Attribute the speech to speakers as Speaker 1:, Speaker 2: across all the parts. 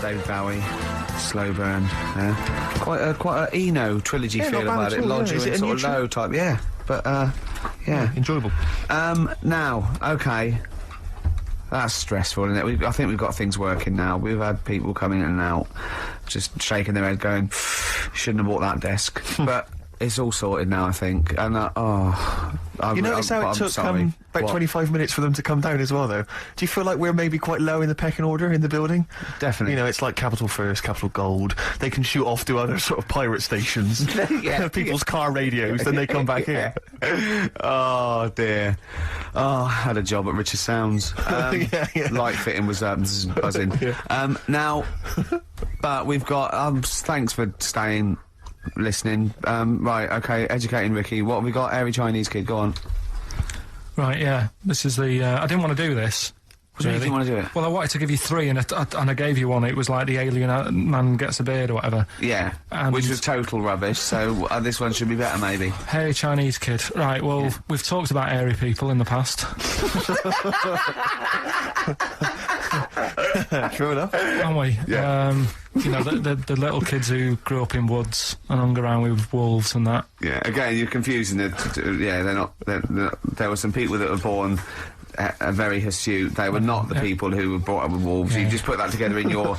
Speaker 1: David Bowie, Slow Burn. Quite a Eno trilogy feel about it. Lodger and sort of low type. Yeah, but yeah,
Speaker 2: enjoyable.
Speaker 1: Now, okay. That's stressful, isn't it? I think we've got things working now. We've had people coming in and out, just shaking their head going, shouldn't have bought that desk. But it's all sorted now, I think. And,
Speaker 2: you notice how it took about 25 minutes for them to come down as well, though? Do you feel like we're maybe quite low in the pecking order in the building?
Speaker 1: Definitely.
Speaker 2: You know, it's like Capital First, Capital Gold. They can shoot off to other sort of pirate stations. People's car radios, then they come back here.
Speaker 1: Oh, dear. Oh, I had a job at Richard Sounds. Light fitting was buzzing. Now, but we've got... thanks for staying... listening. Right, okay, educating Ricky. What have we got? Airy Chinese kid, go on.
Speaker 3: Right, yeah. This is the... I didn't want to do this.
Speaker 1: What do you didn't want to do it?
Speaker 3: Well, I wanted to give you three, and I gave you one. It was like the alien man gets a beard or whatever.
Speaker 1: Yeah, which was total rubbish, so this one should be better, maybe.
Speaker 3: Hey, Chinese kid. Right, well, we've talked about airy people in the past.
Speaker 2: True enough.
Speaker 3: Haven't we?
Speaker 1: Yeah.
Speaker 3: You know, the little kids who grew up in woods and hung around with wolves and that.
Speaker 1: Yeah, again, you're confusing it. Yeah, they're not... there were some people that were born... very hirsute. They were not the people who were brought up with wolves. You just put that together in your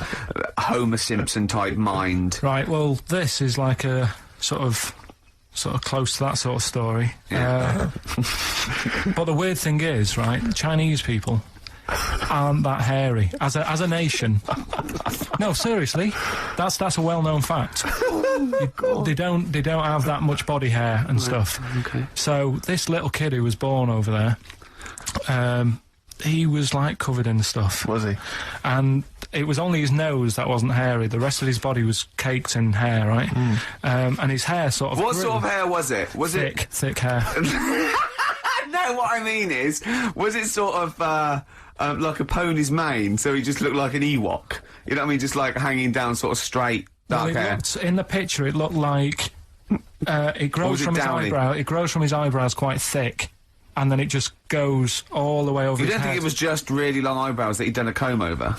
Speaker 1: Homer Simpson type mind.
Speaker 3: Right, well, this is like a sort of close to that sort of story.
Speaker 1: Yeah.
Speaker 3: But the weird thing is, right, Chinese people aren't that hairy as a nation. No, seriously, that's a well-known fact. They don't have that much body hair and stuff.
Speaker 1: Okay.
Speaker 3: So this little kid who was born over there, he was like covered in stuff.
Speaker 2: Was he?
Speaker 3: And it was only his nose that wasn't hairy. The rest of his body was caked in hair, right? And his hair sort of
Speaker 1: What sort of hair was it? Was
Speaker 3: thick,
Speaker 1: it...
Speaker 3: thick hair.
Speaker 1: No, what I mean is, was it sort of, like a pony's mane, so he just looked like an Ewok? You know what I mean? Just like hanging down sort of straight, dark hair.
Speaker 3: In the picture, it looked like, it grows from his eyebrow. It grows from his eyebrows quite thick. And then it just goes all the way over his head.
Speaker 1: You don't think it was just really long eyebrows that he'd done a comb over?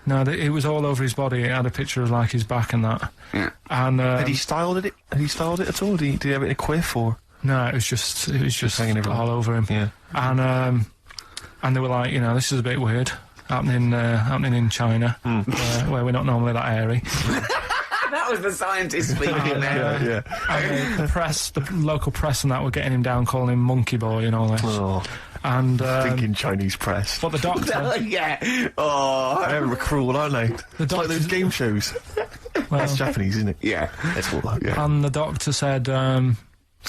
Speaker 3: No, it was all over his body. It had a picture of, like, his back and that.
Speaker 1: Yeah.
Speaker 3: And,
Speaker 2: Had he styled it? Had he styled it at all? Did he have it in a quiff, or...?
Speaker 3: No, it was just hanging all over him.
Speaker 2: Yeah.
Speaker 3: And they were like, you know, this is a bit weird, happening in China, where we're not normally that airy.
Speaker 1: That was the scientist speaking there.
Speaker 3: And the local press and that were getting him down, calling him Monkey Boy and all this.
Speaker 2: Oh.
Speaker 3: And
Speaker 2: thinking Chinese press.
Speaker 3: But the doctor...
Speaker 1: Yeah. Oh.
Speaker 2: They're cruel, aren't they? It's like those game shows.
Speaker 3: Well,
Speaker 2: that's Japanese, isn't it?
Speaker 1: Yeah.
Speaker 2: That's all that. Yeah.
Speaker 3: And the doctor said...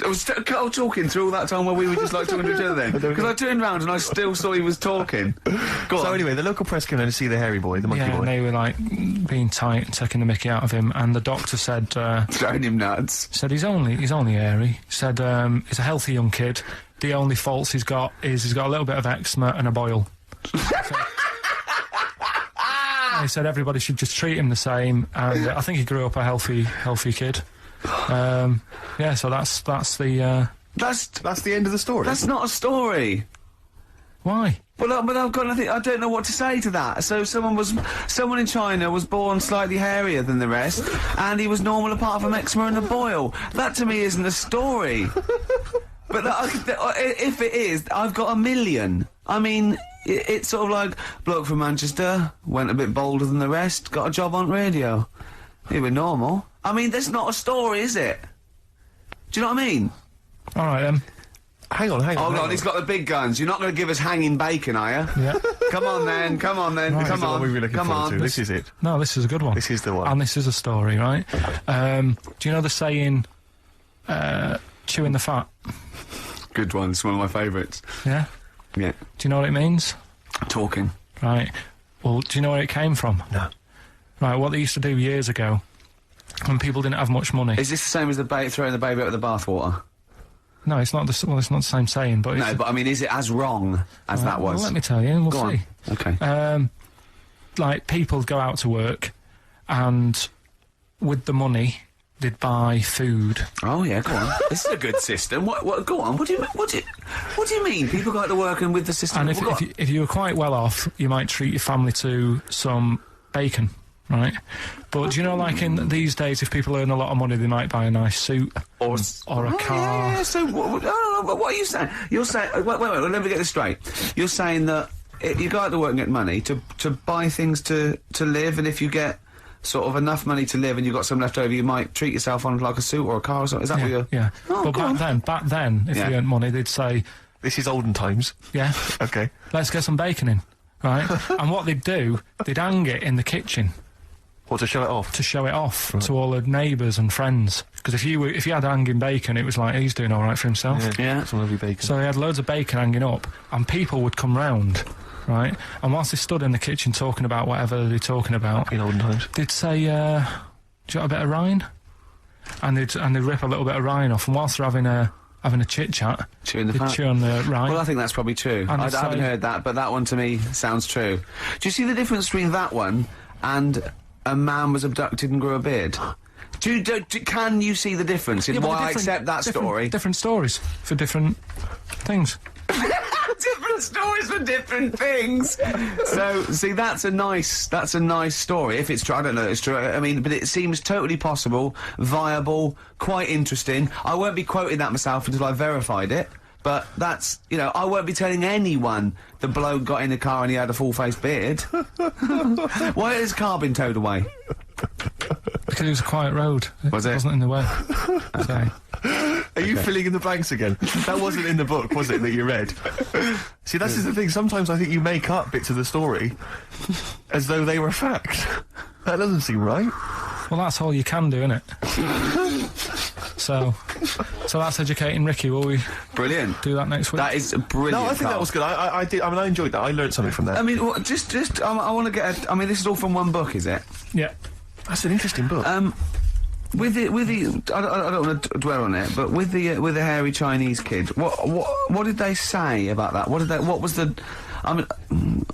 Speaker 1: I was Karl talking through all that time while we were just like talking to each other then? Because I turned round and I still saw he was talking. Go on.
Speaker 2: So anyway, the local press came in to see the hairy boy, the monkey boy.
Speaker 3: And they were like being tight and taking the mickey out of him, and the doctor said...
Speaker 1: throwing him nuts.
Speaker 3: Said he's only airy. Said he's a healthy young kid. The only faults he's got is he's got a little bit of eczema and a boil. He said everybody should just treat him the same, and I think he grew up a healthy kid. Yeah, so that's the
Speaker 1: That's
Speaker 2: the end of the story.
Speaker 1: That's not a story.
Speaker 3: Why?
Speaker 1: Well, but I've got nothing. I don't know what to say to that. So someone in China was born slightly hairier than the rest, and he was normal apart from eczema and a boil. That to me isn't a story. But if it is, I've got a million. I mean, it's sort of like bloke from Manchester went a bit bolder than the rest, got a job on radio. He was normal. I mean, that's not a story, is it? Do you know what I mean?
Speaker 3: All right, then.
Speaker 2: Hang on.
Speaker 1: Hold on, he's got the big guns. You're not going to give us hanging bacon, are you?
Speaker 3: Yeah.
Speaker 1: Come on, then.
Speaker 3: Right.
Speaker 1: Come on.
Speaker 2: Come on. This is it.
Speaker 3: No, this is a good one.
Speaker 2: This is the one.
Speaker 3: And this is a story, right? Do you know the saying, chewing the fat?
Speaker 1: Good one. It's one of my favourites.
Speaker 3: Yeah?
Speaker 1: Yeah.
Speaker 3: Do you know what it means?
Speaker 1: Talking.
Speaker 3: Right. Well, do you know where it came from?
Speaker 2: No.
Speaker 3: Right, what they used to do years ago, when people didn't have much money...
Speaker 1: Is this the same as throwing the baby out with the bathwater?
Speaker 3: No, it's not it's not the same saying, but...
Speaker 1: No, but I mean, is it as wrong as that was?
Speaker 3: Well, let me tell you, and we'll
Speaker 1: go
Speaker 3: see.
Speaker 1: On. Okay.
Speaker 3: Like, people go out to work, and with the money, they'd buy food.
Speaker 1: Oh, yeah, go on. This is a good system. What, go on, what do you mean? People go out to work and with the system...
Speaker 3: And if you were quite well off, you might treat your family to some bacon. right? But do you know, like in these days, if people earn a lot of money, they might buy a nice suit or a car.
Speaker 1: Yeah, so what are you saying? You're saying wait, let me get this straight. You're saying that you go out to work and get money to buy things to live, and if you get sort of enough money to live and you've got some left over, you might treat yourself on like a suit or a car or something. Is that what you're...
Speaker 3: Yeah.
Speaker 1: Oh,
Speaker 3: but back then, if you earned money, they'd say...
Speaker 2: This is olden times.
Speaker 3: Yeah.
Speaker 2: Okay.
Speaker 3: Let's get some bacon in, right? And what they'd do, they'd hang it in the kitchen.
Speaker 2: What, to show it off?
Speaker 3: To show it off to all the neighbours and friends. Because if you had hanging bacon, it was like, he's doing all right for himself.
Speaker 2: Yeah. Some lovely bacon.
Speaker 3: So he had loads of bacon hanging up, and people would come round... Right, and whilst they stood in the kitchen talking about whatever they're talking about,
Speaker 2: in olden times,
Speaker 3: they'd say, "Do you want a bit of rind?" And they'd rip a little bit of rind off, and whilst they're having a chit chat, chew on the rind.
Speaker 1: Well, I think that's probably true. I haven't heard that, but that one to me sounds true. Do you see the difference between that one and a man was abducted and grew a beard? Can you see the difference in why I accept that story?
Speaker 3: Different stories for different things.
Speaker 1: Different stories for different things. So, see, that's a nice story. If it's true, I don't know if it's true. I mean, but it seems totally possible, viable, quite interesting. I won't be quoting that myself until I've verified it. But that's, you know, I won't be telling anyone the bloke got in the car and he had a full-face beard. Why has his car been towed away?
Speaker 3: Because it was a quiet road. It wasn't in the way. So.
Speaker 2: Are you filling in the blanks again? That wasn't in the book, was it, that you read? See, that's the thing. Sometimes I think you make up bits of the story as though they were fact. That doesn't seem right.
Speaker 3: Well, that's all you can do, innit? So that's educating Ricky. Will we do that next week?
Speaker 1: That is brilliant.
Speaker 2: No, I think
Speaker 1: Karl.
Speaker 2: that was good. I did. I mean, I enjoyed that. I learned something from that.
Speaker 1: I mean, I want to get. I mean, this is all from one book, is it?
Speaker 3: Yeah.
Speaker 2: That's an interesting book.
Speaker 1: With the, I don't want to dwell on it, but with the hairy Chinese kid, what did they say about that? What was the, I mean,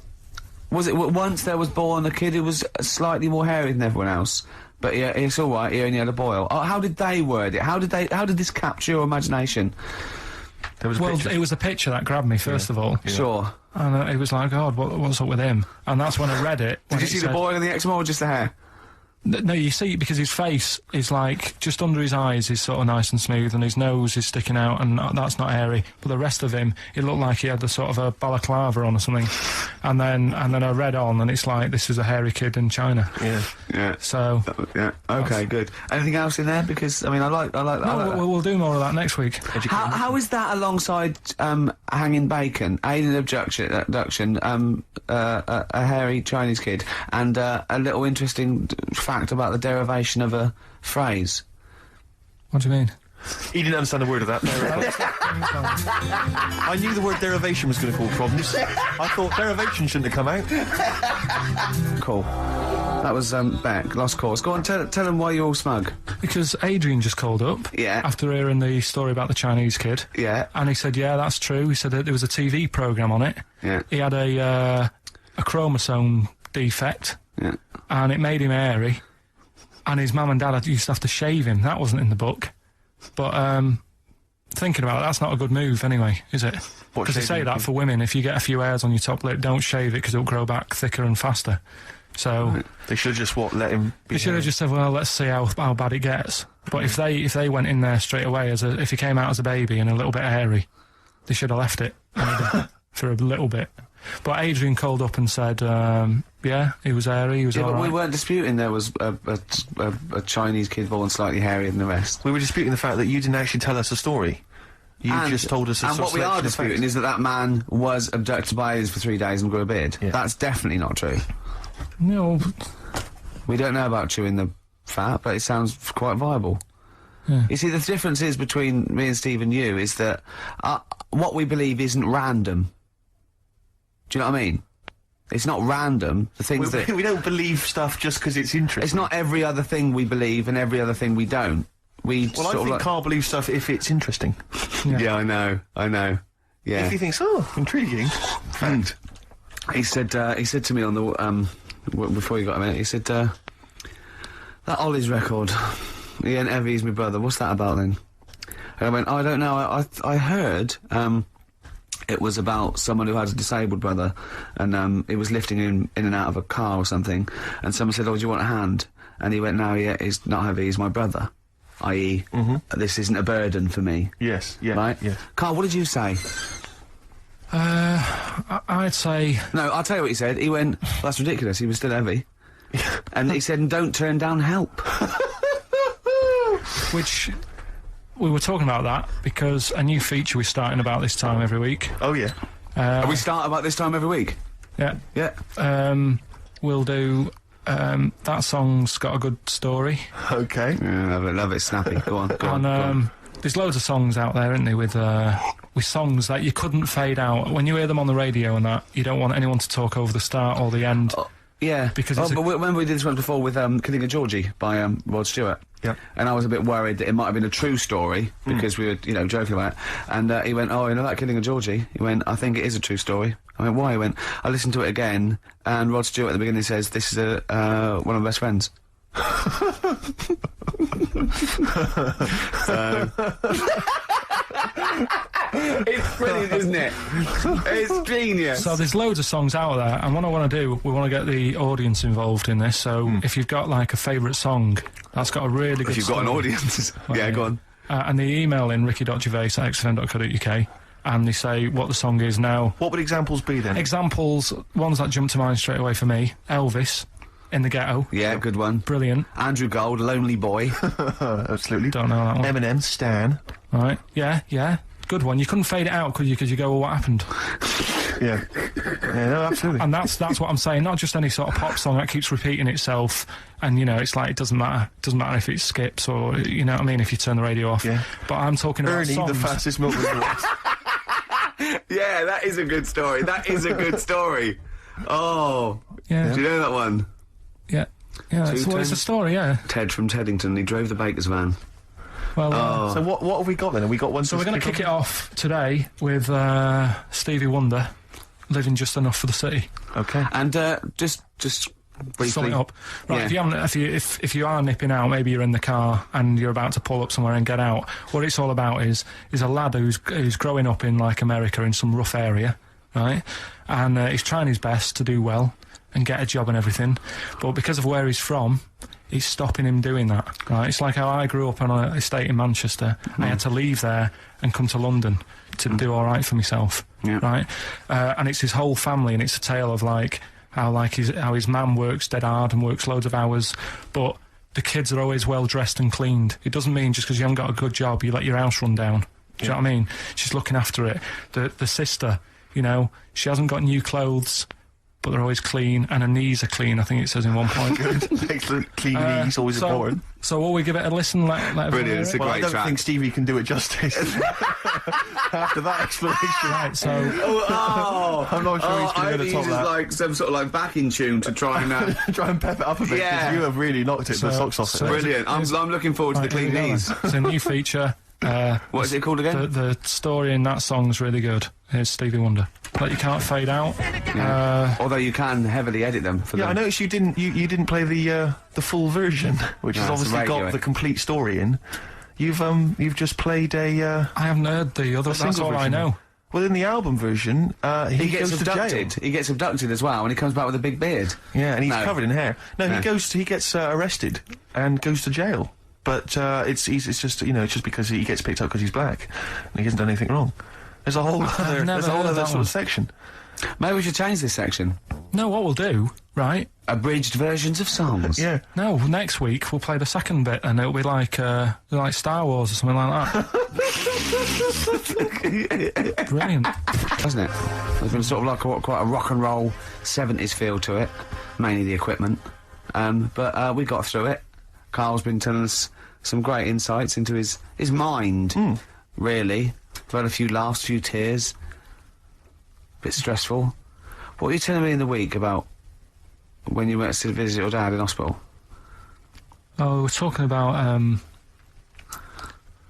Speaker 1: was it once there was born a kid who was slightly more hairy than everyone else, but yeah, it's all right. He only had a boil. How did they word it? How did this capture your imagination?
Speaker 2: There was
Speaker 3: it was a picture that grabbed me first of all.
Speaker 1: Yeah. Sure.
Speaker 3: And it was like, God, what's up with him? And that's when I read it.
Speaker 1: Did you see the boil and the eczema or just the hair?
Speaker 3: No, you see, because his face is like, just under his eyes is sort of nice and smooth, and his nose is sticking out, and that's not hairy. But the rest of him, it looked like he had the sort of a balaclava on or something. And then I read on, and it's like, this is a hairy kid in China.
Speaker 1: Yeah. Yeah.
Speaker 3: So.
Speaker 1: Yeah. Okay, good. Anything else in there? Because, I mean, I like that.
Speaker 3: We'll do more of that next week.
Speaker 1: How is that alongside, hanging bacon, alien abduction, a hairy Chinese kid, and, a little interesting fact about the derivation of a phrase?
Speaker 3: What do you mean?
Speaker 2: He didn't understand a word of that. I knew the word derivation was going to cause problems. I thought derivation shouldn't have come out.
Speaker 1: Cool. That was Beck, Lost Cause. Go on, tell him why you're all smug.
Speaker 3: Because Adrian just called up.
Speaker 1: Yeah.
Speaker 3: After hearing the story about the Chinese kid.
Speaker 1: Yeah.
Speaker 3: And he said, yeah, that's true. He said that there was a TV programme on it.
Speaker 1: Yeah.
Speaker 3: He had a chromosome defect.
Speaker 1: Yeah.
Speaker 3: And it made him hairy. And his mum and dad used to have to shave him. That wasn't in the book. But, thinking about it, that's not a good move anyway, is it? Because they say that for women, if you get a few hairs on your top lip, don't shave it because it'll grow back thicker and faster. So...
Speaker 2: They should have just, let him be...
Speaker 3: They should have just said, well, let's see how bad it gets. But if they went in there straight away, if he came out as a baby and a little bit hairy, they should have left it for a little bit. But Adrian called up and said, yeah, he was hairy, he was all
Speaker 1: but
Speaker 3: right.
Speaker 1: We weren't disputing there was a Chinese kid born slightly hairier than the rest.
Speaker 2: We were disputing the fact that you didn't actually tell us a story. You just told us a
Speaker 1: And what we are disputing is that man was abducted by aliens for 3 days and grew a beard. Yeah. That's definitely not true.
Speaker 3: No.
Speaker 1: We don't know about chewing the fat, but it sounds quite viable.
Speaker 3: Yeah.
Speaker 1: You see, the difference is between me and Steve and you is that what we believe isn't random. Do you know what I mean? It's not random. The things that...
Speaker 2: We don't believe stuff just because it's interesting.
Speaker 1: It's not every other thing we believe and every other thing we don't. I
Speaker 2: think Karl believes stuff if it's interesting.
Speaker 1: Yeah, I know. Yeah.
Speaker 2: If he thinks, oh, intriguing.
Speaker 1: Fact. He said to me on the, before you got a minute, he said, that Ollie's record, he ain't ever used my brother, what's that about then? And I went, I don't know, I heard, It was about someone who had a disabled brother, and he was lifting him in and out of a car or something, and someone said, "Oh, do you want a hand?" And he went, "No, yeah, he's not heavy, he's my brother." I.e., this isn't a burden for me.
Speaker 2: Yes, yeah,
Speaker 1: Right?
Speaker 2: yeah.
Speaker 1: Carl, what did you say?
Speaker 3: I'd say...
Speaker 1: No, I'll tell you what he said. He went, well, that's ridiculous, he was still heavy. And he said, don't turn down help.
Speaker 3: Which... We were talking about that because a new feature we're starting about this time every week.
Speaker 2: Oh, yeah.
Speaker 1: We start about this time every week?
Speaker 3: Yeah.
Speaker 1: Yeah.
Speaker 3: We'll do... that song's got a good story.
Speaker 2: Okay.
Speaker 1: Yeah, love it, snappy. Go on, go on.
Speaker 3: There's loads of songs out there, isn't there, with songs that you couldn't fade out. When you hear them on the radio and that, you don't want anyone to talk over the start or the end.
Speaker 1: Yeah.
Speaker 3: Because
Speaker 1: but remember we did this one before with Killing a Georgie by Rod Stewart?
Speaker 2: Yeah.
Speaker 1: And I was a bit worried that it might have been a true story, because we were, joking about it. And he went, "Oh, that Killing a Georgie?" He went, "I think it is a true story." I went, "Why?" He went, "I listened to it again, and Rod Stewart at the beginning says, this is one of my best friends." It's brilliant, isn't it? It's genius.
Speaker 3: So there's loads of songs out there, and what I want to do, we want to get the audience involved in this, so if you've got, like, a favourite song that's got a really good
Speaker 1: If you've got an audience. Yeah, go on.
Speaker 3: And they email in ricky.gervais@xfm.co.uk, and they say what the song is now.
Speaker 2: What would examples be, then?
Speaker 3: Examples, ones that jump to mind straight away for me. Elvis, In the Ghetto.
Speaker 1: Yeah, good one.
Speaker 3: Brilliant.
Speaker 1: Andrew Gold, Lonely Boy.
Speaker 2: Absolutely.
Speaker 3: Don't know that one.
Speaker 2: Eminem, Stan.
Speaker 3: Right. Yeah. Good one. You couldn't fade it out, could you? Because you go, well, what happened?
Speaker 2: Yeah. Yeah, no, absolutely.
Speaker 3: And that's what I'm saying. Not just any sort of pop song that keeps repeating itself, and it's like it doesn't matter. It doesn't matter if it skips or you know what I mean. If you turn the radio off.
Speaker 2: Yeah.
Speaker 3: But I'm talking about
Speaker 2: Ernie,
Speaker 3: songs.
Speaker 2: the fastest milkman in the West.
Speaker 1: Yeah, that is a good story. That is a good story. Oh.
Speaker 3: Yeah.
Speaker 1: Do you know that one?
Speaker 3: Yeah. It's a story. Yeah.
Speaker 1: Ted from Teddington, he drove the baker's van.
Speaker 3: Well.
Speaker 2: So what have we got then? Have we got one?
Speaker 3: So we're going to kick it off today with Stevie Wonder, "Living Just Enough for the City."
Speaker 2: Okay.
Speaker 1: And just briefly.
Speaker 3: Sum it up. Right,
Speaker 1: Yeah.
Speaker 3: if you are nipping out, maybe you're in the car and you're about to pull up somewhere and get out, what it's all about is a lad who's growing up in, like, America in some rough area, right? And he's trying his best to do well and get a job and everything, but because of where he's from, it's stopping him doing that, right? It's like how I grew up on an estate in Manchester. I had to leave there and come to London to do all right for myself, right? And it's his whole family, and it's a tale of, like, how his mum works dead hard and works loads of hours, but the kids are always well dressed and cleaned. It doesn't mean just because you haven't got a good job, you let your house run down. Do you know what I mean? She's looking after it. The sister, she hasn't got new clothes, but they're always clean, and her knees are clean, I think it says in one point.
Speaker 2: Excellent. Clean knees, always important.
Speaker 3: So will we give it a listen?
Speaker 1: Brilliant, it's a
Speaker 2: Well, I
Speaker 1: great
Speaker 2: don't
Speaker 1: track.
Speaker 2: think Stevie can do it justice. After that explanation.
Speaker 3: Right, so...
Speaker 2: I'm not sure he's going to
Speaker 1: I
Speaker 2: top
Speaker 1: uses
Speaker 2: that.
Speaker 1: like some sort of like backing tune to try and...
Speaker 2: Try and pep it up a bit, because
Speaker 1: Yeah.
Speaker 2: you have really knocked it the socks off.
Speaker 3: so-
Speaker 1: Brilliant. I'm looking forward to the clean knees.
Speaker 3: It's a new feature.
Speaker 1: What is it called again?
Speaker 3: The story in that song's really good. Here's Stevie Wonder. But you can't fade out.
Speaker 1: Although you can heavily edit them for
Speaker 2: Yeah, I
Speaker 1: them.
Speaker 2: noticed you didn't play the full version, which has
Speaker 1: No, it's
Speaker 2: obviously
Speaker 1: radio,
Speaker 2: got
Speaker 1: eh?
Speaker 2: the complete story in. You've just played a
Speaker 3: I haven't heard the other. That's
Speaker 2: single
Speaker 3: all I
Speaker 2: version.
Speaker 3: know.
Speaker 2: Well, in the album version,
Speaker 1: He gets
Speaker 2: goes to jail.
Speaker 1: abducted. He gets abducted as well, and he comes back with a big beard.
Speaker 2: Yeah, and he's
Speaker 1: No.
Speaker 2: covered in hair. No,
Speaker 1: No.
Speaker 2: he gets arrested and goes to jail. But it's just because he gets picked up because he's black and he hasn't done anything wrong. There's a whole other
Speaker 3: never heard
Speaker 2: other
Speaker 3: that
Speaker 2: sort
Speaker 3: one.
Speaker 2: of section.
Speaker 1: Maybe we should change this section.
Speaker 3: No, what we'll do, right?
Speaker 1: Abridged versions of songs.
Speaker 2: Yeah.
Speaker 3: No, next week we'll play the second bit, and it'll be like Star Wars or something like that. Brilliant.
Speaker 1: Hasn't it? There's been sort of like quite a rock and roll 70s feel to it. Mainly the equipment. But we got through it. Karl's been telling us some great insights into his mind, really. We've had a few laughs, a few tears. Bit stressful. What were you telling me in the week about when you went to visit your dad in hospital?
Speaker 3: Oh, we're talking about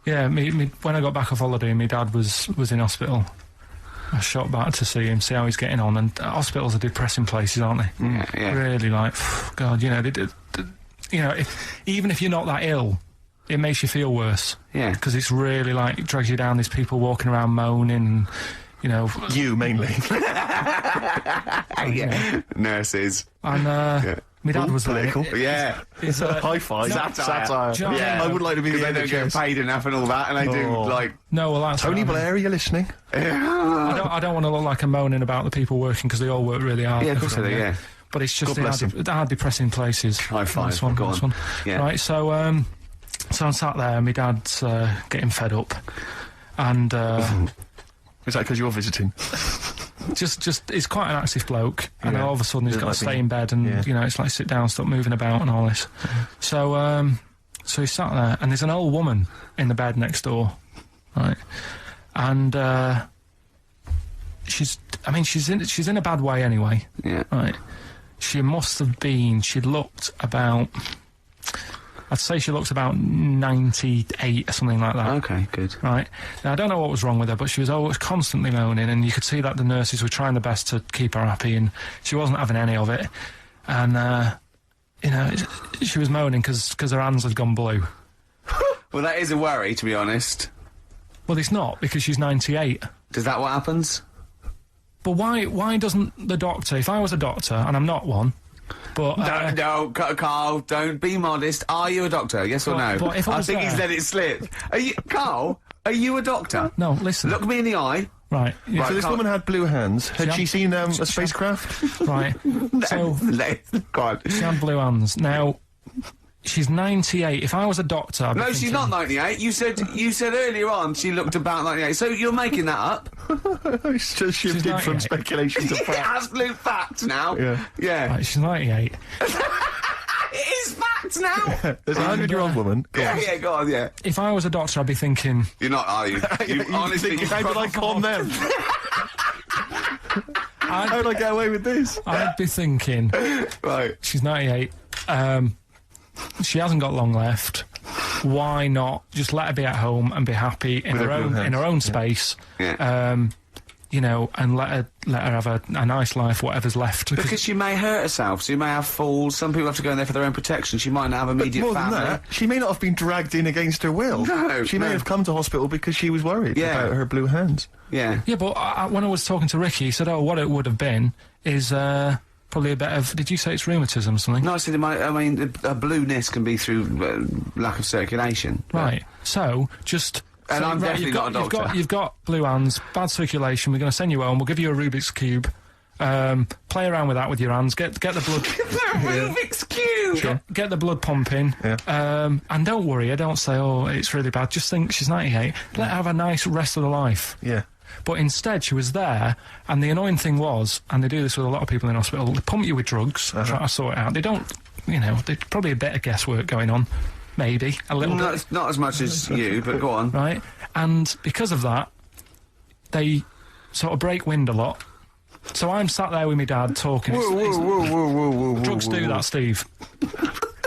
Speaker 3: when I got back off holiday, my dad was in hospital. I shot back to see him, see how he's getting on, and hospitals are depressing places, aren't they?
Speaker 1: Yeah.
Speaker 3: Really, like, God, even if you're not that ill, it makes you feel worse.
Speaker 1: Yeah.
Speaker 3: Because it's really, like, it drags you down. There's people walking around moaning, and, you know,
Speaker 2: You, mainly.
Speaker 1: Yeah. Nurses.
Speaker 3: and my dad was there.
Speaker 2: Political.
Speaker 1: Yeah.
Speaker 3: It's,
Speaker 2: High five.
Speaker 1: Satire.
Speaker 3: Do you know what I
Speaker 2: Yeah,
Speaker 3: mean?
Speaker 2: I would like to be the
Speaker 1: They
Speaker 2: end
Speaker 1: don't
Speaker 2: of
Speaker 1: get
Speaker 2: chess.
Speaker 1: paid enough and all that, and they do,
Speaker 2: Oh.
Speaker 1: like...
Speaker 3: No, well, that's
Speaker 2: Tony
Speaker 3: what I mean.
Speaker 2: Blair, are you listening?
Speaker 3: I don't want to look like I'm moaning about the people working because they all work really hard.
Speaker 1: Yeah, of course they do, yeah.
Speaker 3: But it's just
Speaker 2: God bless
Speaker 3: they are depressing places.
Speaker 1: High five.
Speaker 3: Nice one,
Speaker 1: Go
Speaker 3: nice
Speaker 1: on.
Speaker 3: one.
Speaker 1: Yeah.
Speaker 3: Right, so I'm sat there, and my dad's getting fed up, and
Speaker 2: Is that because you're visiting?
Speaker 3: just he's quite an active bloke, and
Speaker 2: Yeah.
Speaker 3: all of a sudden he's
Speaker 2: Doesn't
Speaker 3: got
Speaker 2: like
Speaker 3: to stay
Speaker 2: being-
Speaker 3: in bed, and
Speaker 2: yeah.
Speaker 3: you know, it's like sit down, stop moving about, and all this. So he's sat there, and there's an old woman in the bed next door, right, and she's in a bad way anyway.
Speaker 1: Yeah.
Speaker 3: Right. She must have been, she looked about, I'd say she looked about 98 or something like that.
Speaker 1: Okay, good.
Speaker 3: Right. Now, I don't know what was wrong with her, but she was always constantly moaning, and you could see that the nurses were trying their best to keep her happy, and she wasn't having any of it. And, you know, she was moaning because her hands had gone blue.
Speaker 1: Well, that is a worry, to be honest.
Speaker 3: Well, it's not, because she's 98.
Speaker 1: Is that what happens?
Speaker 3: But why doesn't the doctor, if I was a doctor, and I'm not one, but...
Speaker 1: No, Carl, don't be modest. Are you a doctor? Yes or no?
Speaker 3: but if I
Speaker 1: I
Speaker 3: was
Speaker 1: think
Speaker 3: there-
Speaker 1: he's let it slip. Are you, Carl? Are you a doctor?
Speaker 3: No, listen.
Speaker 1: Look me in the eye.
Speaker 3: Right. Yeah,
Speaker 2: So this
Speaker 1: Carl-
Speaker 2: woman had blue hands. Had she seen a spacecraft?
Speaker 3: right. So...
Speaker 1: Go on.
Speaker 3: She had blue hands. Now, she's 98. If I was a doctor, I'd be
Speaker 1: No, she's
Speaker 3: thinking-
Speaker 1: not 98. You said earlier on she looked about 98. So you're making that up.
Speaker 2: It's just shifted from
Speaker 3: 98.
Speaker 2: speculation to fact.
Speaker 1: Absolute fact now.
Speaker 2: Yeah.
Speaker 1: Yeah.
Speaker 3: Right, she's 98.
Speaker 1: It is fact now.
Speaker 2: There's a 100-year-old woman. Go on.
Speaker 1: Yeah, go on, yeah.
Speaker 3: If I was a doctor, I'd be thinking,
Speaker 1: You're not, are you? You honestly, you
Speaker 2: How did I calm them? How did I get away with this?
Speaker 3: I'd be thinking,
Speaker 1: Right.
Speaker 3: she's 98. She hasn't got long left. Why not just let her be at home and be happy in
Speaker 2: With
Speaker 3: her
Speaker 2: her blue
Speaker 3: own
Speaker 2: hands.
Speaker 3: in her own space?
Speaker 1: Yeah.
Speaker 3: You know, and let her have a nice life, whatever's left.
Speaker 1: Because she may hurt herself, she may have falls. Some people have to go in there for their own protection. She might not have immediate
Speaker 2: More
Speaker 1: family.
Speaker 2: than that, she may not have been dragged in against her will.
Speaker 1: No,
Speaker 2: she may
Speaker 1: no.
Speaker 2: have come to hospital because she was worried
Speaker 1: Yeah.
Speaker 2: about her blue hands.
Speaker 1: Yeah.
Speaker 3: Yeah, but when I was talking to Ricky, he said, "Oh, what it would have been is probably a bit of." Did you say it's rheumatism or something?
Speaker 1: No, I said, I mean, a blueness can be through lack of circulation.
Speaker 3: Right. So just.
Speaker 1: And
Speaker 3: say,
Speaker 1: I'm definitely
Speaker 3: you've got,
Speaker 1: not a doctor.
Speaker 3: You've got blue hands, bad circulation. We're going to send you home. We'll give you a Rubik's cube. Play around with that with your hands. Get the blood.
Speaker 1: Rubik's Cube!
Speaker 3: Get the blood pumping.
Speaker 2: Yeah.
Speaker 3: And don't worry. I don't say, oh, it's really bad. Just think she's 98. Let her have a nice rest of the life.
Speaker 2: Yeah.
Speaker 3: But instead, she was there, and the annoying thing was, and they do this with a lot of people in hospital, they pump you with drugs, try to sort it out. They don't, you know, there's probably a bit of guesswork going on. Maybe. A little bit.
Speaker 1: Not as much as you, but go on.
Speaker 3: Right? And because of that, they sort of break wind a lot. So I'm sat there with my dad talking. Drugs do that, Steve.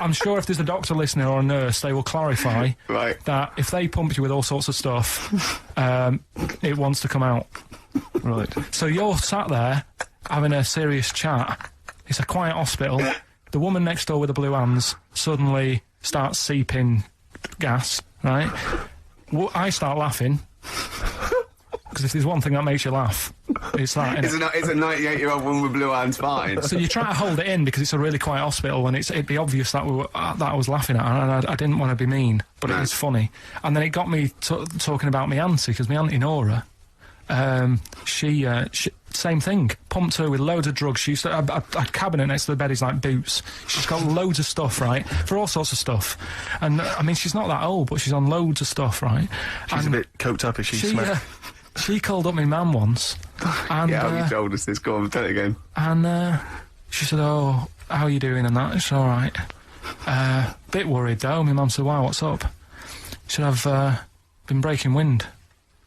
Speaker 3: I'm sure if there's a doctor listening or a nurse, they will clarify
Speaker 1: Right.
Speaker 3: that if they pump you with all sorts of stuff, it wants to come out.
Speaker 2: Right.
Speaker 3: So you're sat there having a serious chat. It's a quiet hospital. The woman next door with the blue hands suddenly starts seeping gas, right? I start laughing. Because if there's one thing that makes you laugh, it's that, innit?
Speaker 1: Is a 98-year-old woman with blue hands fine?
Speaker 3: So you try to hold it in because it's a really quiet hospital, and it'd be obvious that that I was laughing at her, and I didn't want to be mean, but
Speaker 1: No.
Speaker 3: it was funny. And then it got me talking about my auntie, because my auntie Nora, she same thing, pumped her with loads of drugs. She used to a cabinet next to the bed is like boots. She's got loads of stuff, right, for all sorts of stuff. And I mean, she's not that old, but she's on loads of stuff, right?
Speaker 2: She's
Speaker 3: And
Speaker 2: a bit coked up, is she? Smack?
Speaker 3: she called up my mum once, and
Speaker 1: Yeah, you told us this. Go on, tell it again.
Speaker 3: and she said, "Oh, how are you doing?" And that, it's all right. Bit worried though. My mum said, "Why? What's up?" She said, "I've been breaking wind."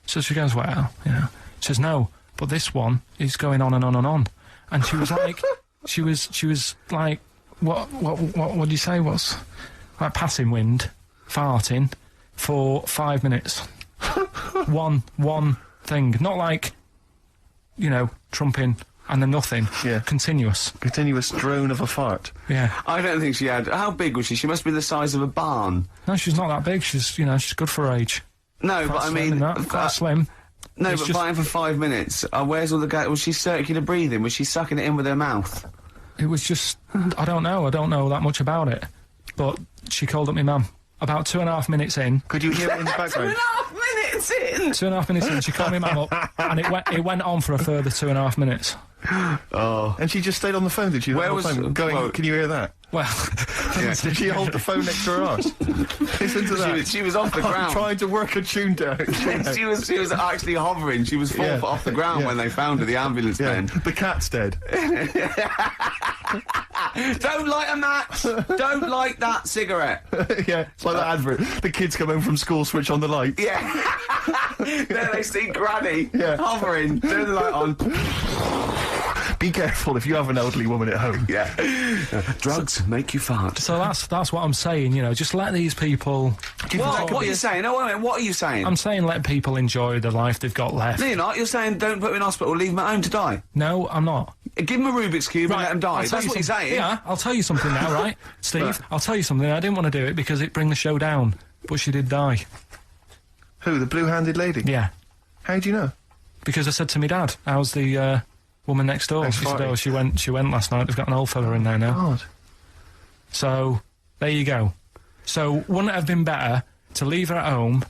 Speaker 3: So she goes, "Well, you know." She says, "No, but this one is going on and on and on." And she was like, she was like, what do you say? What's like passing wind, farting for 5 minutes. one thing, not like, you know, trumping and then nothing.
Speaker 2: Yeah.
Speaker 3: Continuous.
Speaker 2: Continuous drone of a fart.
Speaker 3: Yeah.
Speaker 1: I don't think she had... How big was she? She must be the size of a barn.
Speaker 3: No, she's not that big. She's, you know, she's good for her age.
Speaker 1: No, but I
Speaker 3: Quite slim
Speaker 1: mean...
Speaker 3: and that, quite slim.
Speaker 1: No,
Speaker 3: It's
Speaker 1: but
Speaker 3: just-
Speaker 1: fighting for 5 minutes. Where's all the gas? Was she circular breathing? Was she sucking it in with her mouth?
Speaker 3: It was just, I don't know that much about it. But she called up my mum. About 2.5 minutes in,
Speaker 2: Could you hear it in the background?
Speaker 1: 2.5 minutes in!
Speaker 3: 2.5 minutes in, she called my mum up, and it went on for a further 2.5 minutes.
Speaker 1: Oh.
Speaker 2: And she just stayed on the phone, did she?
Speaker 1: Where
Speaker 2: On the
Speaker 1: was-
Speaker 2: phone, going,
Speaker 1: well-
Speaker 2: can you hear that?
Speaker 3: Well,
Speaker 2: Did she hold the phone next to her arse? Listen to that.
Speaker 1: She was off the
Speaker 2: I'm
Speaker 1: ground.
Speaker 2: trying to work a tune down.
Speaker 1: she was actually hovering. She was 4
Speaker 2: Yeah.
Speaker 1: foot off the ground
Speaker 2: Yeah.
Speaker 1: when they found her, the ambulance
Speaker 2: Yeah,
Speaker 1: men.
Speaker 2: the cat's dead.
Speaker 1: Don't light a match! Don't light that cigarette!
Speaker 2: Yeah, it's like that advert. The kids come home from school, switch on the light.
Speaker 1: Yeah. There they see Granny
Speaker 2: Yeah.
Speaker 1: hovering, turn the light on.
Speaker 2: Be careful if you have an elderly woman at home.
Speaker 1: Yeah. Drugs make you fart.
Speaker 3: so that's what I'm saying, you know, just let these people...
Speaker 1: What are you saying? No, wait a minute, what are you saying?
Speaker 3: I'm saying let people enjoy the life they've got left.
Speaker 1: No, you're not. You're saying don't put them in hospital, leave them at home to die.
Speaker 3: No, I'm not.
Speaker 1: Give them a Rubik's Cube and let them die.
Speaker 3: I'll tell
Speaker 1: That's
Speaker 3: you
Speaker 1: what you're
Speaker 3: something-
Speaker 1: saying.
Speaker 3: Yeah, I'll tell you something now, right? Steve, I'll tell you something. I didn't want to do it because it'd bring the show down, but she did die.
Speaker 2: Who, the blue-handed lady?
Speaker 3: Yeah.
Speaker 2: How do you know?
Speaker 3: Because I said to my dad, how's the woman next door? She said,
Speaker 2: Ex-party.
Speaker 3: oh, she went last night. They've got an old fella in there now.
Speaker 2: God.
Speaker 3: So, there you go. So, wouldn't it have been better to leave her at home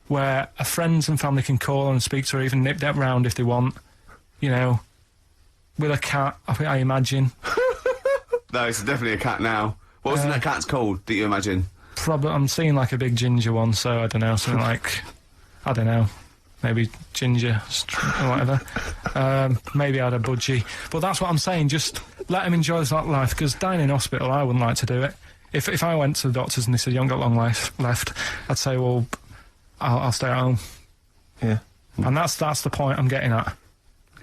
Speaker 3: where her friends and family can call her and speak to her, even nip that round if they want, you know, with a cat, I imagine.
Speaker 1: No, it's definitely a cat now. What was that cat's called, that you imagine?
Speaker 3: Probably, I'm seeing like a big ginger one, so I don't know, something like, I don't know, maybe ginger or whatever. Maybe I had a budgie. But that's what I'm saying, just let him enjoy his life, because dying in hospital, I wouldn't like to do it. If I went to the doctors and they said, you haven't got long life left, I'd say, well, I'll stay at home.
Speaker 2: Yeah.
Speaker 3: And that's the point I'm getting at,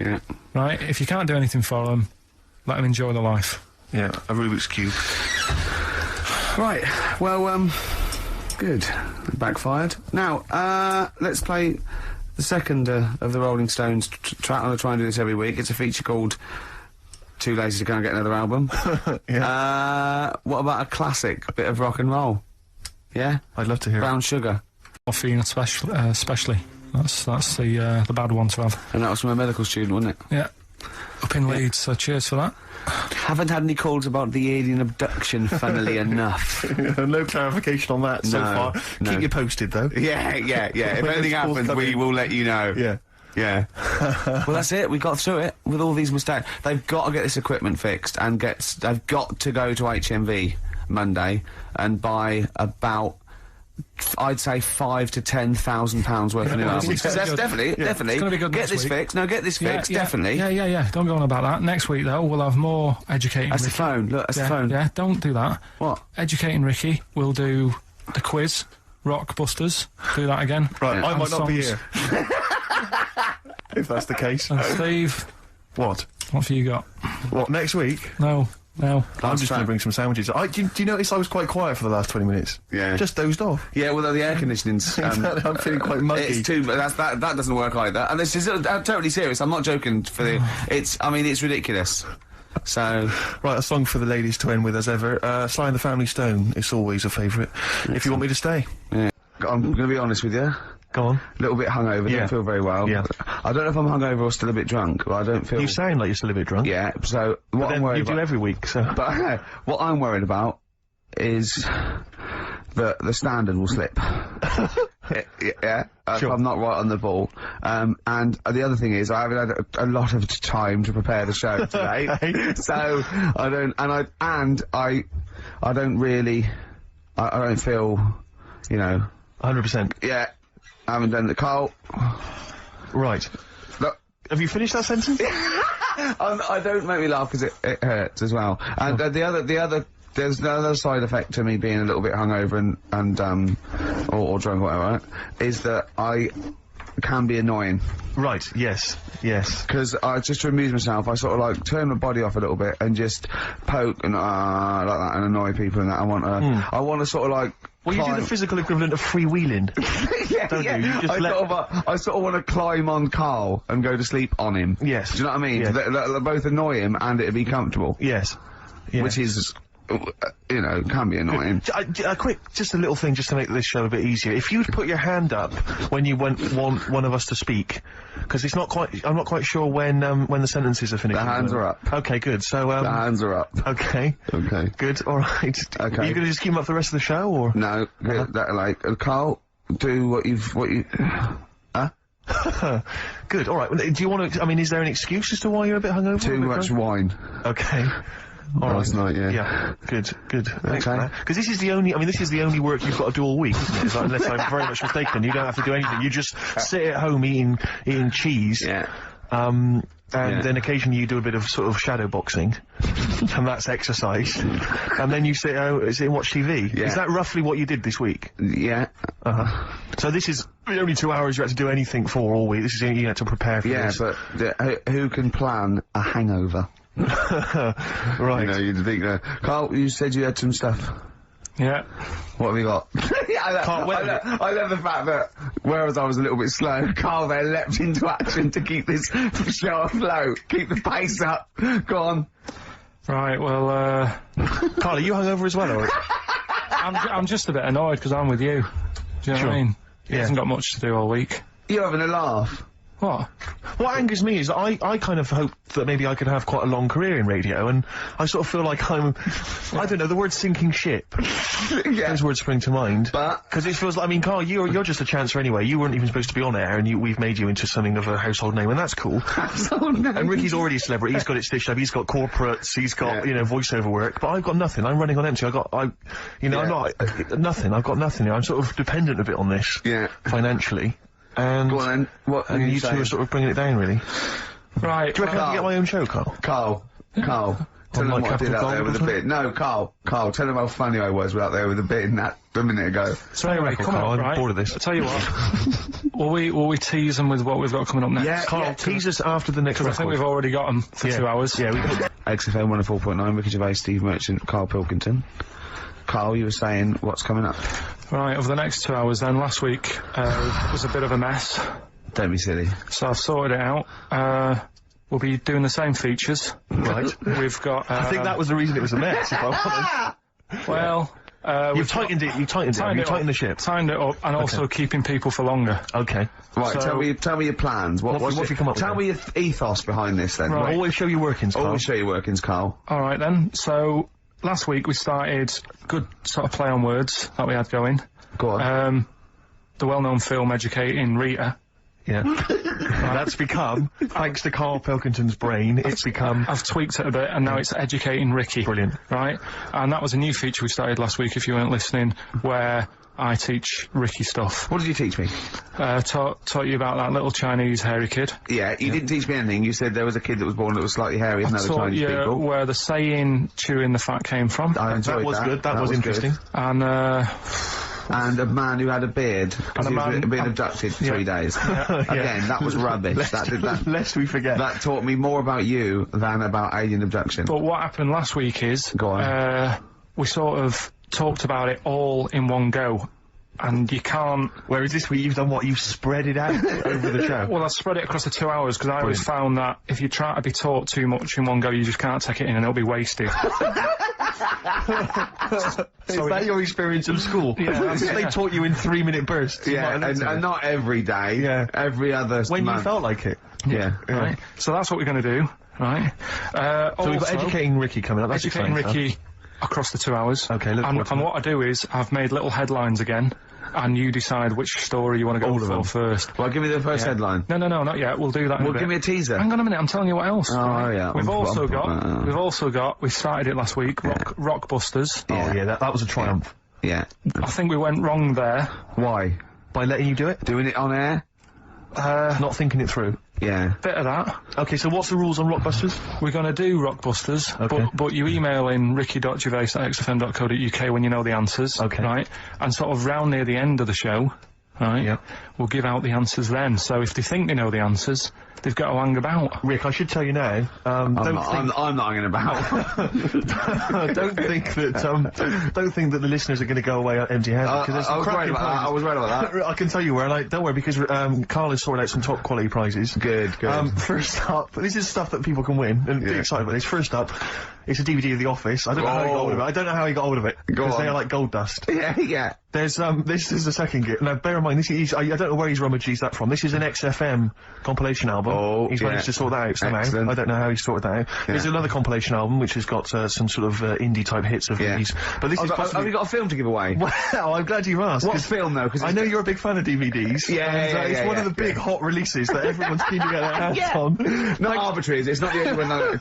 Speaker 1: Yeah.
Speaker 3: right? If you can't do anything for them, let them enjoy the life.
Speaker 2: Yeah, a Rubik's Cube.
Speaker 1: Right, well, good. Backfired. Now, let's play the second of the Rolling Stones track. I'm going to try and do this every week. It's a feature called Too Lazy to Go and Get Another Album. What about a classic bit of rock and roll? Yeah?
Speaker 2: I'd love to hear
Speaker 1: Brown Sugar.
Speaker 3: Morphine especially. That's the bad one to have.
Speaker 1: And that was from a medical student, wasn't it?
Speaker 3: Yeah. Up in Leeds, so cheers for that.
Speaker 1: Haven't had any calls about the alien abduction, funnily enough.
Speaker 2: it. No clarification on that so
Speaker 1: No,
Speaker 2: far.
Speaker 1: no.
Speaker 2: Keep you posted, though.
Speaker 1: Yeah. If
Speaker 2: When
Speaker 1: anything
Speaker 2: the calls
Speaker 1: happens,
Speaker 2: come
Speaker 1: we
Speaker 2: in.
Speaker 1: will let you know.
Speaker 2: Yeah.
Speaker 1: Yeah. Well, that's it. We got through it with all these mistakes. They've got to get this equipment fixed and they've got to go to HMV Monday and buy about, I'd say, £5,000 to £10,000 worth of new albums.
Speaker 3: It's gonna be
Speaker 1: That's
Speaker 3: good.
Speaker 1: definitely.
Speaker 3: It's gonna be good
Speaker 1: Get
Speaker 3: next
Speaker 1: this
Speaker 3: week.
Speaker 1: fixed. No, get this fixed. Definitely.
Speaker 3: Yeah. Don't go on about that. Next week, though, we'll have more educating
Speaker 1: That's the
Speaker 3: Ricky.
Speaker 1: phone. Look, that's
Speaker 3: Yeah,
Speaker 1: the phone.
Speaker 3: yeah, don't do that.
Speaker 1: What?
Speaker 3: Educating Ricky. We'll do the quiz. Rockbusters. Do that again.
Speaker 2: Right,
Speaker 1: Yeah.
Speaker 2: I might
Speaker 3: And
Speaker 2: not be
Speaker 3: songs.
Speaker 2: here. If that's the case.
Speaker 3: And Steve,
Speaker 2: What?
Speaker 3: what have you got?
Speaker 2: What, next week?
Speaker 3: No.
Speaker 2: I'm just going
Speaker 1: track.
Speaker 2: to bring some sandwiches. Do you notice I was quite quiet for the last 20 minutes?
Speaker 1: Yeah.
Speaker 2: Just dozed off.
Speaker 1: Yeah, well, the air conditioning's...
Speaker 2: I'm feeling quite muggy.
Speaker 1: It's too... That doesn't work either. And this is... I'm totally serious. I'm not joking for the... It's ridiculous. So...
Speaker 2: Right, a song for the ladies to end with as ever. Sly and the Family Stone. It's always a favourite. If you want me to stay.
Speaker 1: Yeah. I'm going to be honest with you.
Speaker 2: Go on.
Speaker 1: A little bit hungover,
Speaker 2: Yeah.
Speaker 1: don't feel very well.
Speaker 2: Yeah.
Speaker 1: I don't know if I'm hungover or still a bit drunk, but I don't feel...
Speaker 2: You sound like you're still a bit drunk.
Speaker 1: Yeah, so what
Speaker 2: Then
Speaker 1: I'm worried
Speaker 2: you do
Speaker 1: about...
Speaker 2: every week, so...
Speaker 1: But what I'm worried about is that the standard will slip. Yeah,
Speaker 2: Sure.
Speaker 1: if I'm not right on the ball. And the other thing is I haven't had a lot of time to prepare the show today. So I don't... I don't really... I don't feel, you know...
Speaker 2: 100%.
Speaker 1: Yeah, I haven't done the Karl.
Speaker 2: Right.
Speaker 1: Look,
Speaker 2: Have you finished that sentence?
Speaker 1: I don't make me laugh because it hurts as well. And there's another side effect to me being a little bit hungover or drunk or whatever, right, is that I can be annoying.
Speaker 2: Right, yes.
Speaker 1: Because just to amuse myself, I sort of like turn my body off a little bit and just poke and like that and annoy people and that. I want to sort of like...
Speaker 2: Well, you do the physical equivalent of freewheeling.
Speaker 1: yeah,
Speaker 2: don't
Speaker 1: yeah.
Speaker 2: you? You just
Speaker 1: I sort of want to climb on Karl and go to sleep on him.
Speaker 2: Yes.
Speaker 1: Do you know what I mean?
Speaker 2: Yes.
Speaker 1: They both annoy him and it'd be comfortable.
Speaker 2: Yes.
Speaker 1: Which is you know, can be annoying.
Speaker 2: Just a little thing just to make this show a bit easier. If you'd put your hand up when you want one of us to speak, because it's not quite, I'm not quite sure when the sentences are finished.
Speaker 1: The hands are up.
Speaker 2: Okay, good. So,
Speaker 1: The hands are up.
Speaker 2: okay.
Speaker 1: Okay.
Speaker 2: Good, alright.
Speaker 1: Okay.
Speaker 2: Are you gonna just keep them up for the rest of the show, or?
Speaker 1: No, Carl, do what you... Huh?
Speaker 2: Good, alright. Do you want to, I mean, is there an excuse as to why you're a bit hungover?
Speaker 1: Too much wine.
Speaker 2: Okay.
Speaker 1: Last night, yeah.
Speaker 2: Yeah, good. Thanks
Speaker 1: Okay.
Speaker 2: because this is the only work you've got to do all week, isn't it? It's like, unless I'm very much mistaken, you don't have to do anything. You just sit at home eating cheese.
Speaker 1: Yeah.
Speaker 2: Then occasionally you do a bit of sort of shadow boxing, and that's exercise. And then you sit and watch TV.
Speaker 1: Yeah.
Speaker 2: Is that roughly what you did this week?
Speaker 1: Yeah.
Speaker 2: So this is the only 2 hours you had to do anything for all week. This is you had to prepare for this.
Speaker 1: Yeah, but who can plan a hangover?
Speaker 2: Right.
Speaker 1: You know, you'd think, Carl, you said you had some stuff.
Speaker 3: Yeah.
Speaker 1: What have you got? I love the fact that, whereas I was a little bit slow, Carl there leapt into action to keep this show afloat, keep the pace up. Go on.
Speaker 3: Right, well,
Speaker 2: Karl, are you hungover as well, or?
Speaker 3: I'm just a bit annoyed because I'm with you. Do you know what I mean? He hasn't got much to do all week.
Speaker 1: You're having a laugh.
Speaker 3: What?
Speaker 2: What angers me is I kind of hope that maybe I could have quite a long career in radio, and I sort of feel like I don't know, the word sinking ship.
Speaker 1: Yeah.
Speaker 2: Those words spring to mind.
Speaker 1: But...
Speaker 2: Because it feels like, I mean, Karl, you're just a chancer anyway. You weren't even supposed to be on air, and we've made you into something of a household name, and that's cool.
Speaker 1: Household name.
Speaker 2: And Ricky's already a celebrity. He's got it stitched up. He's got corporates. He's got, you know, voiceover work. But I've got nothing. I'm running on empty. I'm not, nothing. I've got nothing. I'm sort of dependent a bit on this.
Speaker 1: Yeah.
Speaker 2: Financially. And,
Speaker 1: Go on then. What
Speaker 2: and you two are sort of bringing it down, really.
Speaker 3: Right.
Speaker 2: Do you reckon I can get my own show, Karl?
Speaker 1: Carl. Tell them
Speaker 2: like
Speaker 1: what I did
Speaker 2: Capital
Speaker 1: out there
Speaker 2: Gold
Speaker 1: with
Speaker 2: or
Speaker 1: a bit. No, Carl, tell them how funny I was out there with a bit in that a minute ago.
Speaker 3: So anyway, come on,
Speaker 2: I'm
Speaker 3: right?
Speaker 2: bored of this.
Speaker 3: I'll tell you what. will we tease them with what we've got coming up next?
Speaker 1: Yeah,
Speaker 2: Karl, tease us after the next
Speaker 3: Because I think we've already got them for 2 hours.
Speaker 2: Yeah, we
Speaker 1: XFM 104.9, Ricky Gervais, Steve Merchant, Carl Pilkington. Carl, you were saying what's coming up?
Speaker 3: Right, over the next 2 hours then, last week was a bit of a mess.
Speaker 1: Don't be silly.
Speaker 3: So I've sorted it out. We'll be doing the same features.
Speaker 2: Right.
Speaker 3: We've got...
Speaker 2: I think that was the reason it was a mess, if I'm honest.
Speaker 3: Well...
Speaker 2: You've tightened it, you tightened the ship.
Speaker 3: Tightened it up, and also keeping people for longer.
Speaker 2: Okay.
Speaker 1: Right,
Speaker 3: So-
Speaker 1: tell me your plans. What
Speaker 2: have you come up with
Speaker 1: Tell me your ethos behind this then.
Speaker 3: Right.
Speaker 2: Always show your workings, Karl.
Speaker 1: Always show your workings, Carl.
Speaker 3: Alright then, so last week we started good sort of play on words that we had going.
Speaker 1: Go on.
Speaker 3: The well-known film Educating Rita.
Speaker 2: Yeah. That's become, thanks to Karl Pilkington's brain, it's become...
Speaker 3: I've tweaked it a bit, and now it's Educating Ricky.
Speaker 2: Brilliant.
Speaker 3: Right? And that was a new feature we started last week, if you weren't listening, where I teach Ricky stuff.
Speaker 1: What did you teach me?
Speaker 3: Taught you about that little Chinese hairy kid.
Speaker 1: Yeah, you didn't teach me anything. You said there was a kid that was born that was slightly hairy than other
Speaker 3: Taught
Speaker 1: Chinese
Speaker 3: you
Speaker 1: people.
Speaker 3: where the saying chewing the fat came from.
Speaker 1: I enjoyed
Speaker 2: That was good, that was interesting.
Speaker 3: And,
Speaker 1: And a man who had a beard because he was being abducted for 3 days. Again, that was rubbish.
Speaker 2: Lest we forget.
Speaker 1: That taught me more about you than about alien abduction.
Speaker 3: but what happened last week is...
Speaker 1: Go on.
Speaker 3: we sort of talked about it all in one go. And you can't...
Speaker 2: Whereas this week you've done what? You've spread it out over the show.
Speaker 3: Well, I spread it across the 2 hours because I always found that if you try to be taught too much in one go, you just can't take it in and it'll be wasted.
Speaker 2: Is that your experience of school?
Speaker 3: Yeah.
Speaker 2: They taught you in 3-minute bursts.
Speaker 1: Yeah, and not every day.
Speaker 2: Yeah.
Speaker 1: Every other
Speaker 2: When
Speaker 1: month.
Speaker 2: you felt like it.
Speaker 1: Yeah.
Speaker 3: Right? So that's what we're going to do, right?
Speaker 2: So we've got Educating Ricky coming up. That's
Speaker 3: Educating
Speaker 2: exciting
Speaker 3: Ricky across the 2 hours.
Speaker 2: Okay, look forward to
Speaker 3: and
Speaker 2: that.
Speaker 3: what I do is I've made little headlines again, and you decide which story you want to go for first.
Speaker 1: Well, give me the first headline.
Speaker 3: No, not yet. We'll do that in a
Speaker 1: Well,
Speaker 3: bit.
Speaker 1: give me a teaser.
Speaker 3: Hang on a minute, I'm telling you what else.
Speaker 1: Oh,
Speaker 3: right?
Speaker 1: yeah.
Speaker 3: We've also got, we started it last week, Rockbusters.
Speaker 2: Oh, yeah, that was a triumph.
Speaker 1: Yeah.
Speaker 3: I think we went wrong there.
Speaker 1: Why?
Speaker 2: By letting you do it?
Speaker 1: Doing it on air?
Speaker 2: Not thinking it through.
Speaker 1: Yeah.
Speaker 3: Bit of that.
Speaker 2: Okay, so what's the rules on Rockbusters?
Speaker 3: We're going to do Rockbusters,
Speaker 2: Okay.
Speaker 3: but you email in ricky.gervais@xfm.co.uk when you know the answers,
Speaker 2: Okay.
Speaker 3: right? And sort of round near the end of the show, right,
Speaker 2: Yeah.
Speaker 3: we'll give out the answers then. So if they think they know the answers, they've got to hang about.
Speaker 2: Rick, I should tell you now.
Speaker 1: I'm not hanging about.
Speaker 2: Don't think that the listeners are going to go away empty-handed.
Speaker 1: I was worried about that.
Speaker 2: I can tell you where. Don't worry, because Karl has sorted out some top quality prizes.
Speaker 1: Good.
Speaker 2: First up, this is stuff that people can win, and be excited about this. First up, it's a DVD of The Office. I don't know how he got hold of it. I don't know how he got hold of it, because they are like gold dust.
Speaker 1: Yeah.
Speaker 2: There's this is the second gift. Now, bear in mind, I don't know where he's rummaged that from. This is an XFM compilation album. He's managed to sort that out somehow.
Speaker 1: Excellent.
Speaker 2: I don't know how he sorted that out. Yeah. There's another compilation album which has got some sort of indie type hits of these. But this is possibly...
Speaker 1: Have you got a film to give away?
Speaker 2: Well, I'm glad you asked.
Speaker 1: What film though? Because
Speaker 2: I know you're a big fan of DVDs. It's one of the big hot releases that everyone's keen to get their hands on.
Speaker 1: Not arbitrary, is it? It's not the only one.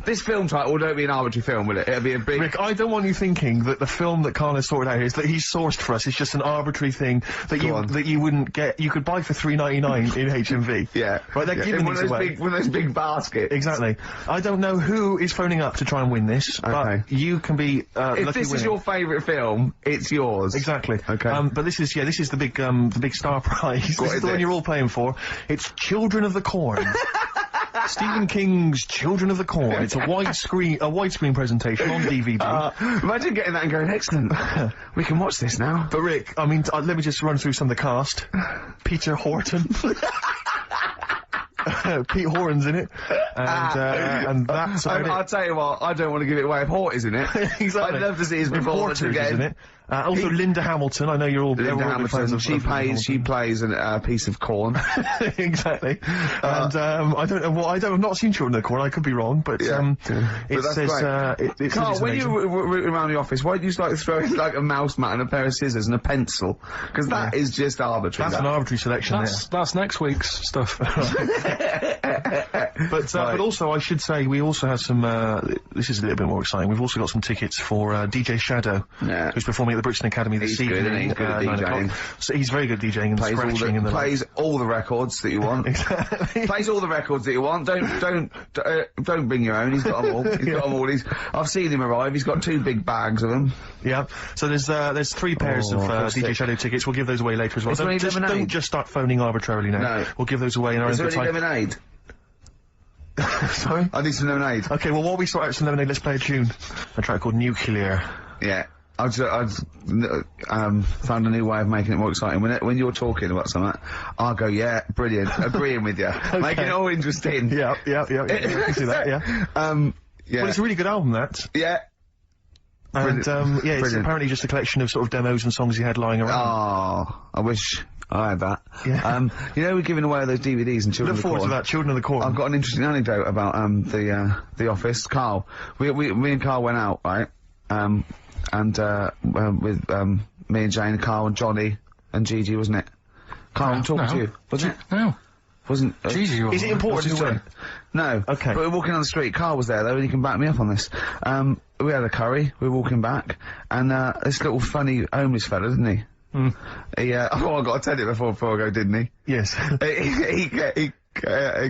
Speaker 1: This film title won't be an arbitrary film, will it? It'll be a big...
Speaker 2: Rick, I don't want you thinking that the film that Karl has sorted out is that he's sourced for us. It's just an arbitrary thing that you wouldn't get. You could buy for $3.99 in HMV.
Speaker 1: Yeah.
Speaker 2: Right, they're giving these away.
Speaker 1: One of those big baskets.
Speaker 2: Exactly. I don't know who is phoning up to try and win this, but you can be
Speaker 1: if this is your favourite film, it's yours.
Speaker 2: Exactly.
Speaker 1: Okay.
Speaker 2: But this is the big star prize. This is the one you're all paying for. It's Children of the Corn. Stephen King's Children of the Corn. It's a widescreen presentation on DVD.
Speaker 1: Imagine getting that and going, excellent. We can watch this now.
Speaker 2: But Rick, I mean, let me just run through some of the cast. Peter Horton. Pete Horan's in it, and that's about it.
Speaker 1: I'll tell you what, I don't want to give it away if Hort is in it.
Speaker 2: Exactly.
Speaker 1: I'd love to see his performance again.
Speaker 2: In it. Also Linda Hamilton, I know you're all
Speaker 1: Linda Hamilton. She plays a piece of corn.
Speaker 2: Exactly. And I don't know I've not seen Children of the Corn. I could be wrong, but it says
Speaker 1: Karl, when you were around the office, why did you start throwing like a mouse mat and a pair of scissors and a pencil? Because that is just arbitrary.
Speaker 2: That's an arbitrary selection.
Speaker 3: That's next week's stuff.
Speaker 2: But also I should say we also have some. This is a little bit more exciting. We've also got some tickets for DJ Shadow, who's performing at the Brixton Academy this evening.
Speaker 1: He's good at DJing.
Speaker 2: So he's very good at DJing and scratching and
Speaker 1: plays all the records that you want.
Speaker 2: Exactly.
Speaker 1: Plays all the records that you want. Don't bring your own. He's got them all. He's got them all. I've seen him arrive. He's got 2 big bags of them.
Speaker 2: Yeah. So there's 3 pairs of DJ Shadow tickets. We'll give those away later as well. Don't just start phoning arbitrarily now.
Speaker 1: No.
Speaker 2: We'll give those away in our own time.
Speaker 1: Is there any lemonade?
Speaker 2: Sorry?
Speaker 1: I need some lemonade.
Speaker 2: Okay, well, while we sort out some lemonade, let's play a tune. A track called Nuclear.
Speaker 1: Yeah. I found a new way of making it more exciting. When you're talking about something, I'll go, yeah, brilliant, agreeing with you. Okay. Making it all interesting.
Speaker 2: Yeah. I can see that, yeah. Well, it's a really good album, that.
Speaker 1: Yeah.
Speaker 2: And, it's apparently just a collection of sort of demos and songs he had lying around.
Speaker 1: Oh, I wish I had that.
Speaker 2: Yeah.
Speaker 1: We're giving away those DVDs and Children of the Corn.
Speaker 2: Look forward to that, Children of the Corn.
Speaker 1: I've got an interesting anecdote about, the Office. Karl, me and Karl went out, right? With me and Jane, Karl and Johnny and Gigi, wasn't it? Karl, I'm talking to you. Wasn't it?
Speaker 3: No.
Speaker 1: Wasn't
Speaker 3: Gigi?
Speaker 2: Is it important to win?
Speaker 1: No.
Speaker 2: Okay.
Speaker 1: But we're walking on the street. Karl was there though, and he can back me up on this. We had a curry. We were walking back, and this little funny homeless fella, didn't he? He I got to tell you before I go, didn't he?
Speaker 2: Yes.
Speaker 1: he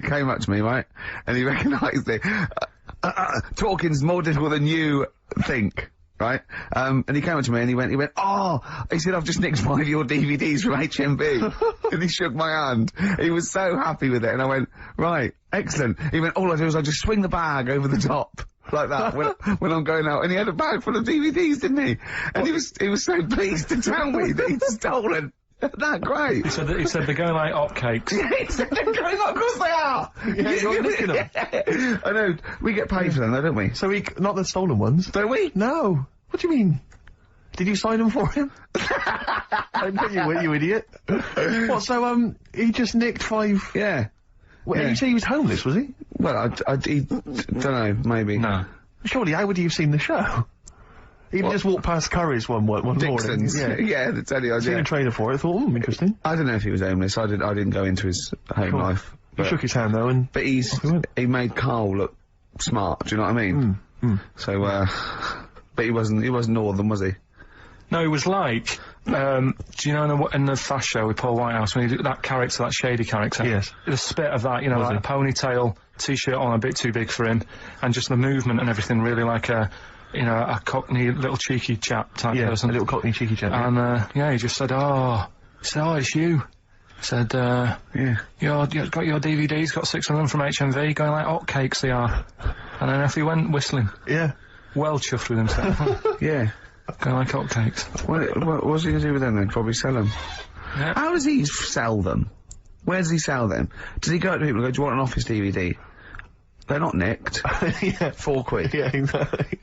Speaker 1: came up to me, right, and he recognised it. Talking's more difficult than you think. Right? And he came up to me and he went, he said, I've just nicked 5 of your DVDs from HMV. And he shook my hand. He was so happy with it. And I went, right, excellent. He went, all I do is I just swing the bag over the top. Like that, when I'm going out. And he had a bag full of DVDs, didn't he? And he was so pleased to tell me that he'd stolen. That great.
Speaker 3: He said they're going like hotcakes.
Speaker 1: Yeah, he said they're going like, of course they are.
Speaker 2: Yeah, you're nicking them.
Speaker 1: I know. We get paid for them though, don't we?
Speaker 2: So not the stolen ones.
Speaker 1: Don't we?
Speaker 2: No. What do you mean? Did you sign them for him? I know you idiot. What, so, he just nicked 5...
Speaker 1: Yeah.
Speaker 2: Well, you say he was homeless, was he?
Speaker 1: Well, he don't know, maybe.
Speaker 3: No.
Speaker 2: Surely, how would he have seen the show? He just walked past Curry's one morning.
Speaker 1: Dixon's.
Speaker 2: Yeah,
Speaker 1: that's any idea.
Speaker 2: Seen a trailer for it, I thought, interesting.
Speaker 1: I don't know if he was homeless. I didn't go into his home life.
Speaker 2: He shook his hand though, and...
Speaker 1: But he made Karl look smart, do you know what I mean? So, but he wasn't northern, was he?
Speaker 3: No, he was like, do you know in the Fast Show with Paul Whitehouse, when he did that character, that shady character?
Speaker 2: Yes.
Speaker 3: The spit of that, like a ponytail, t-shirt on a bit too big for him, and just the movement and everything really like a cockney little cheeky chap type person.
Speaker 2: A little cockney cheeky chap.
Speaker 3: And, he just said, it's you. Said,
Speaker 1: Yeah.
Speaker 3: you've got your DVDs, got 6 of them from HMV, going like hotcakes they are. And then off he went, whistling.
Speaker 2: Yeah.
Speaker 3: Well chuffed with himself.
Speaker 1: Yeah.
Speaker 3: Going like hotcakes.
Speaker 1: What's he going to do with them then? Probably sell them.
Speaker 3: Yeah.
Speaker 1: How does he sell them? Where does he sell them? Does he go to people and go, do you want an office DVD? They're not nicked.
Speaker 2: Yeah.
Speaker 1: £4.
Speaker 2: Yeah, exactly.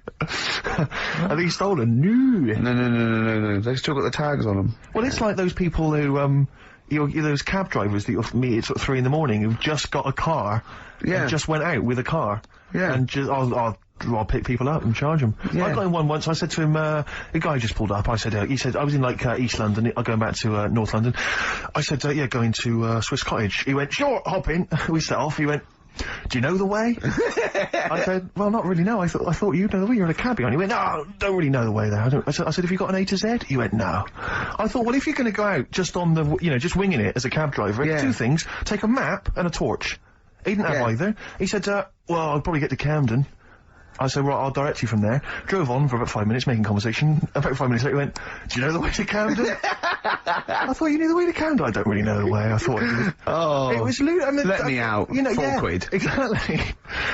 Speaker 2: Are these stolen? No.
Speaker 1: No. They've still got the tags on them.
Speaker 2: Well, it's like those people who, you're those cab drivers that you'll meet at sort of 3 in the morning who've just got a car.
Speaker 1: Yeah.
Speaker 2: And just went out with a car.
Speaker 1: Yeah.
Speaker 2: And just, I'll pick people up and charge them.
Speaker 1: Yeah.
Speaker 2: I got in one once, I said to him, the guy just pulled up, I said, he said, I was in like, East London, I'm going back to, North London. I said, yeah, going to, Swiss Cottage. He went, sure, hop in. We set off, he went, do you know the way? I said, well, not really, no. I thought you'd know the way. You're in a cabbie. And he went, no, don't really know the way there. I said, have you got an A to Z? He went, no. I thought, well, if you're going to go out just on the, just winging it as a cab driver,
Speaker 1: Yeah.
Speaker 2: 2 things. Take a map and a torch. He didn't have
Speaker 1: Yeah.
Speaker 2: either. He said, well, I'll probably get to Camden. I said, right, I'll direct you from there. Drove on for about 5 minutes, making conversation. About 5 minutes later, he went, do you know the way to Camden? I thought you knew the way to Camden. I don't really know the way. I thought it was
Speaker 1: Let me out. £4.
Speaker 2: Exactly.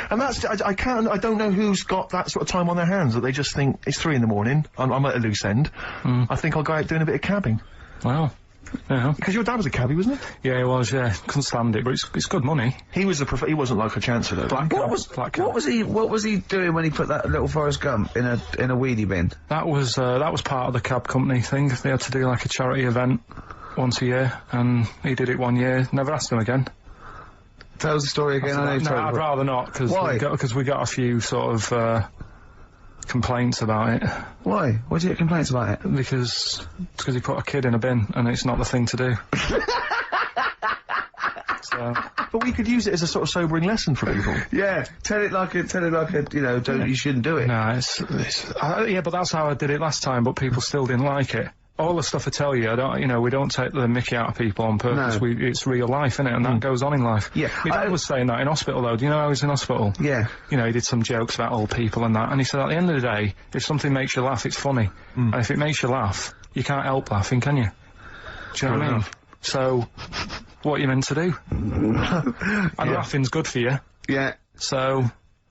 Speaker 2: And that's, I don't know who's got that sort of time on their hands that they just think, it's 3 in the morning, I'm at a loose end. I think I'll go out doing a bit of cabbing.
Speaker 3: Wow. Yeah.
Speaker 2: Because your dad was a cabbie, wasn't he?
Speaker 3: Yeah, he was, yeah. Couldn't stand it, but it's good money.
Speaker 2: He was he wasn't like a chancer though.
Speaker 1: What was he doing when he put that little Forrest Gump in a weedy bin?
Speaker 3: That was part of the cab company thing. They had to do like a charity event once a year, and he did it one year, never asked him again.
Speaker 1: Tell us the story again.
Speaker 3: I'd rather not, because we got a few sort of, complaints about it.
Speaker 1: Why? Why did you get complaints about it?
Speaker 3: Because he put a kid in a bin, and it's not the thing to do. So,
Speaker 2: But we could use it as a sort of sobering lesson for people.
Speaker 1: Yeah, tell it like a, you shouldn't do it.
Speaker 3: no, yeah, but that's how I did it last time, but people still didn't like it. All the stuff I tell you, we don't take the mickey out of people on purpose.
Speaker 1: No.
Speaker 3: It's real life, innit? And that goes on in life.
Speaker 1: Yeah.
Speaker 3: My dad was saying that in hospital, though. Do you know I was in hospital?
Speaker 1: Yeah.
Speaker 3: He did some jokes about old people and that, and he said at the end of the day, if something makes you laugh, it's funny. And if it makes you laugh, you can't help laughing, can you? Do you know what I mean? So, what are you meant to do? And laughing's good for you.
Speaker 1: Yeah.
Speaker 3: So,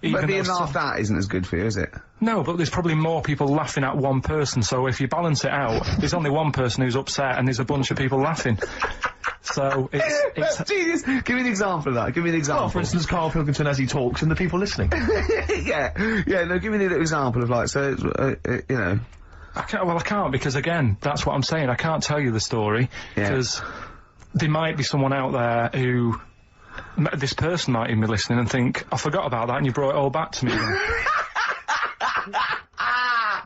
Speaker 1: But being laughed at isn't as good for you, is it?
Speaker 3: No, but there's probably more people laughing at one person, so if you balance it out, there's only one person who's upset and there's a bunch of people laughing. So, it's
Speaker 1: Genius! Give me an example of that. Give me an example.
Speaker 2: Well, for instance, Karl Pilkington as he talks and the people listening.
Speaker 1: Yeah, no, give me an example of like, so,
Speaker 3: I can't, because again, that's what I'm saying, I can't tell you the story, because there might be someone out there who, this person might even be listening and think, I forgot about that and you brought it all back to me then.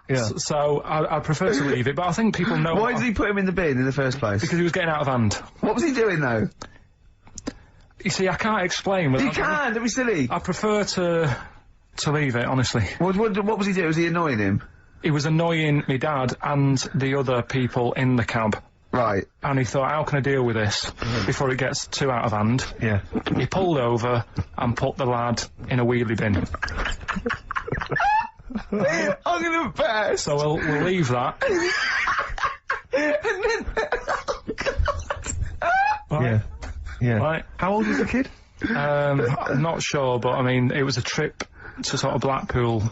Speaker 2: Yeah.
Speaker 3: So, I prefer to leave it, but I think people know...
Speaker 1: Why did he put him in the bin in the first place?
Speaker 3: Because he was getting out of hand.
Speaker 1: What was he doing, though?
Speaker 3: You see, I can't explain.
Speaker 1: You can, don't be silly.
Speaker 3: I prefer to leave it, honestly.
Speaker 1: What was he doing? Was he annoying him?
Speaker 3: He was annoying my dad and the other people in the cab.
Speaker 1: Right.
Speaker 3: And he thought, how can I deal with this before it gets too out of hand?
Speaker 2: Yeah.
Speaker 3: He pulled over and put the lad in a wheelie bin.
Speaker 1: I'm gonna burst.
Speaker 3: So we'll leave that. Right.
Speaker 2: Yeah.
Speaker 3: Right.
Speaker 2: How old was the kid?
Speaker 3: I'm not sure, but I mean, it was a trip to sort of Blackpool,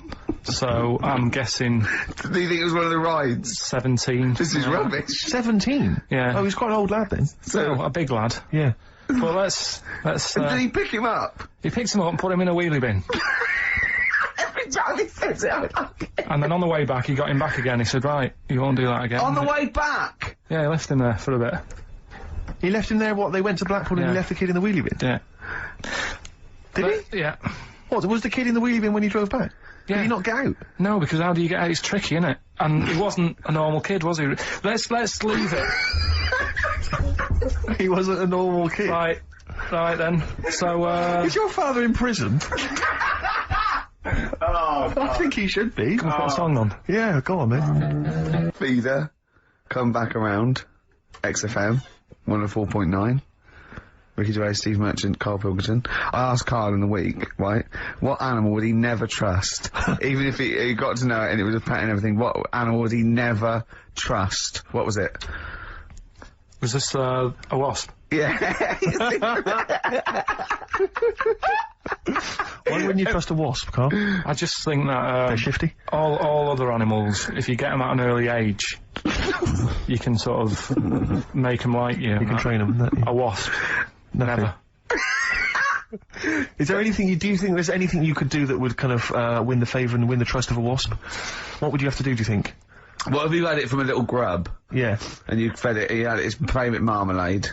Speaker 3: so I'm guessing...
Speaker 1: Do you think it was one of the rides?
Speaker 3: 17.
Speaker 1: This is rubbish.
Speaker 2: 17?
Speaker 3: Yeah.
Speaker 2: Oh, he's quite an old lad then.
Speaker 3: So, a big lad.
Speaker 2: Yeah.
Speaker 3: Well, let's
Speaker 1: Did he pick him up?
Speaker 3: he picked him up and put him in a wheelie bin.
Speaker 1: Every time he says it, I'm like...
Speaker 3: And then on the way back, he got him back again. He said, right, you won't do that again.
Speaker 1: On the way back?
Speaker 3: Yeah, he left him there for a bit.
Speaker 2: He left him there, they went to Blackpool and
Speaker 3: Yeah.
Speaker 2: he left the kid in the wheelie bin?
Speaker 3: Yeah.
Speaker 2: Did he?
Speaker 3: Yeah.
Speaker 2: What, was the kid in the wheelie bin when he drove back?
Speaker 3: Yeah.
Speaker 2: Did he not get out?
Speaker 3: No, because how do you get out? It's tricky, innit? And he wasn't a normal kid, was he? Let's leave it.
Speaker 2: He wasn't a normal kid.
Speaker 3: Right then. So,
Speaker 2: Is your father in prison? I think he should be.
Speaker 3: Can we put a song on?
Speaker 2: Yeah, go on, then.
Speaker 1: Feeder, come back around, XFM, 104.9. Ricky Gervais, Steve Merchant, Karl Pilkington. I asked Karl in the week, right, what animal would he never trust? Even if he got to know it and it was a pet and everything, what animal would he never trust? What was it?
Speaker 3: Was this, a wasp?
Speaker 1: Yeah.
Speaker 2: Why wouldn't you trust a wasp, Carl?
Speaker 3: I just think that
Speaker 2: They're shifty.
Speaker 3: all other animals, if you get them at an early age, you can sort of make them like you.
Speaker 2: You can train them.
Speaker 3: A wasp,
Speaker 2: Nothing.
Speaker 3: never.
Speaker 2: Is there anything do you think there's anything you could do that would kind of win the favour and win the trust of a wasp? What would you have to do you think?
Speaker 1: What if you had it from a little grub
Speaker 2: Yeah.
Speaker 1: and you fed it, you had its favourite marmalade?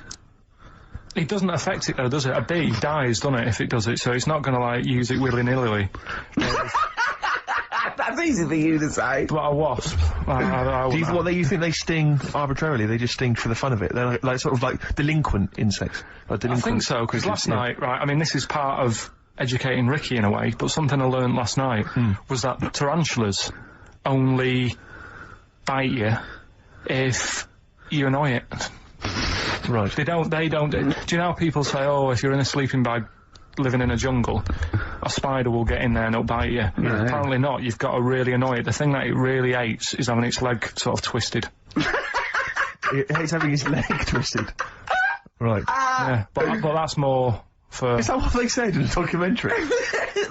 Speaker 3: It doesn't affect it though, does it? A bee dies, doesn't it, if it does it, so it's not going to, like, use it willy-nilly.
Speaker 1: That's easy for you to say.
Speaker 3: But a wasp, I
Speaker 2: Do you think they sting arbitrarily? They just sting for the fun of it? They're like sort of like delinquent insects? Like
Speaker 3: I
Speaker 2: delinquent
Speaker 3: think so, because
Speaker 2: creatures,
Speaker 3: last night, right, I mean, this is part of educating Ricky in a way, but something I learned last night was that tarantulas only bite you if you annoy it.
Speaker 2: Right.
Speaker 3: They don't, do you know how people say, oh, if you're in a sleeping bag living in a jungle, a spider will get in there and it'll bite you?
Speaker 1: Yeah.
Speaker 3: Apparently not, you've got to really annoy it. The thing that it really hates is having its leg sort of twisted.
Speaker 2: It hates having his leg twisted. Right.
Speaker 3: Yeah, but that's more for...
Speaker 2: Is that what they said in the documentary?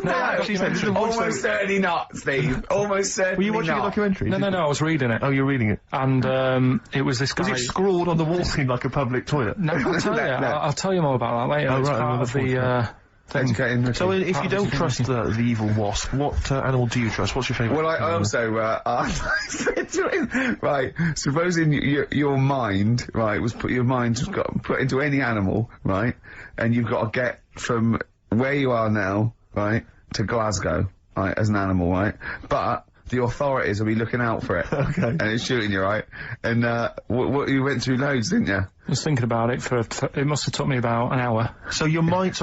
Speaker 1: No,
Speaker 2: actually said, didn't watch
Speaker 1: almost certainly not, Steve. Almost certainly
Speaker 2: Were you watching
Speaker 1: not.
Speaker 2: a documentary?
Speaker 3: No, I was reading it.
Speaker 2: Oh, you're reading it.
Speaker 3: And, it was this guy...
Speaker 2: Was it scrawled on the wall in like a public toilet?
Speaker 3: No, I'll tell you.
Speaker 1: No.
Speaker 3: I'll tell you more about that later.
Speaker 2: Oh,
Speaker 3: it's
Speaker 2: right,
Speaker 3: part of the, thing.
Speaker 1: Educating Ricky.
Speaker 2: So if you
Speaker 3: Part of
Speaker 2: don't
Speaker 3: the
Speaker 2: trust the evil wasp, what animal do you trust? What's your favourite?
Speaker 1: Well, I also, I said to him, right, supposing your mind, right, was your mind was got put into any animal, right, and you've got to get from where you are now, right, to Glasgow, right, as an animal, right, but the authorities will be looking out for it.
Speaker 2: Okay.
Speaker 1: And it's shooting you, right, and, you went through loads, didn't you?
Speaker 3: I was thinking about it for it must have took me about an hour.
Speaker 2: So your mind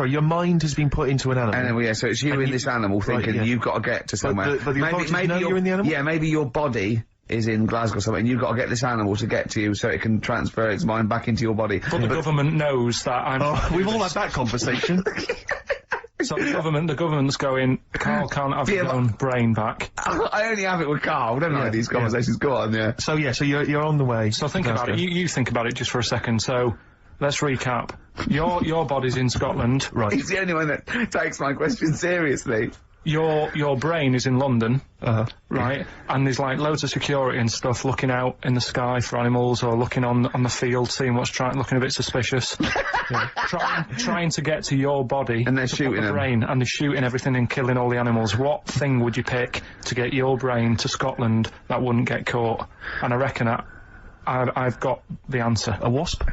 Speaker 2: has been put into an animal.
Speaker 1: And then, yeah, so it's you
Speaker 2: And
Speaker 1: in
Speaker 2: you-
Speaker 1: this animal thinking
Speaker 2: yeah.
Speaker 1: you've got to get to somewhere.
Speaker 2: but the authorities know you're in the animal?
Speaker 1: Yeah, maybe your body is in Glasgow somewhere, and you've got to get this animal to get to you so it can transfer its mind back into your body.
Speaker 3: But the government knows that I'm...
Speaker 2: Oh, we've all had that conversation.
Speaker 3: So the government's going, Karl can't have his own brain back.
Speaker 1: I only have it with Karl, don't I, these conversations? Go on, yeah.
Speaker 2: So you're on the way.
Speaker 3: So think about it. You think about it just for a second. So let's recap. Your body's in Scotland.
Speaker 2: Right.
Speaker 1: He's the only one that takes my question seriously.
Speaker 3: Your brain is in London,
Speaker 2: right?
Speaker 3: And there's like loads of security and stuff looking out in the sky for animals or looking on the field, seeing what's looking a bit suspicious. Trying to get to your body.
Speaker 1: And they're
Speaker 3: to
Speaker 1: shooting
Speaker 3: put the
Speaker 1: them.
Speaker 3: brain, and they're shooting everything and killing all the animals. What thing would you pick to get your brain to Scotland that wouldn't get caught? And I reckon I've got the answer.
Speaker 2: A wasp?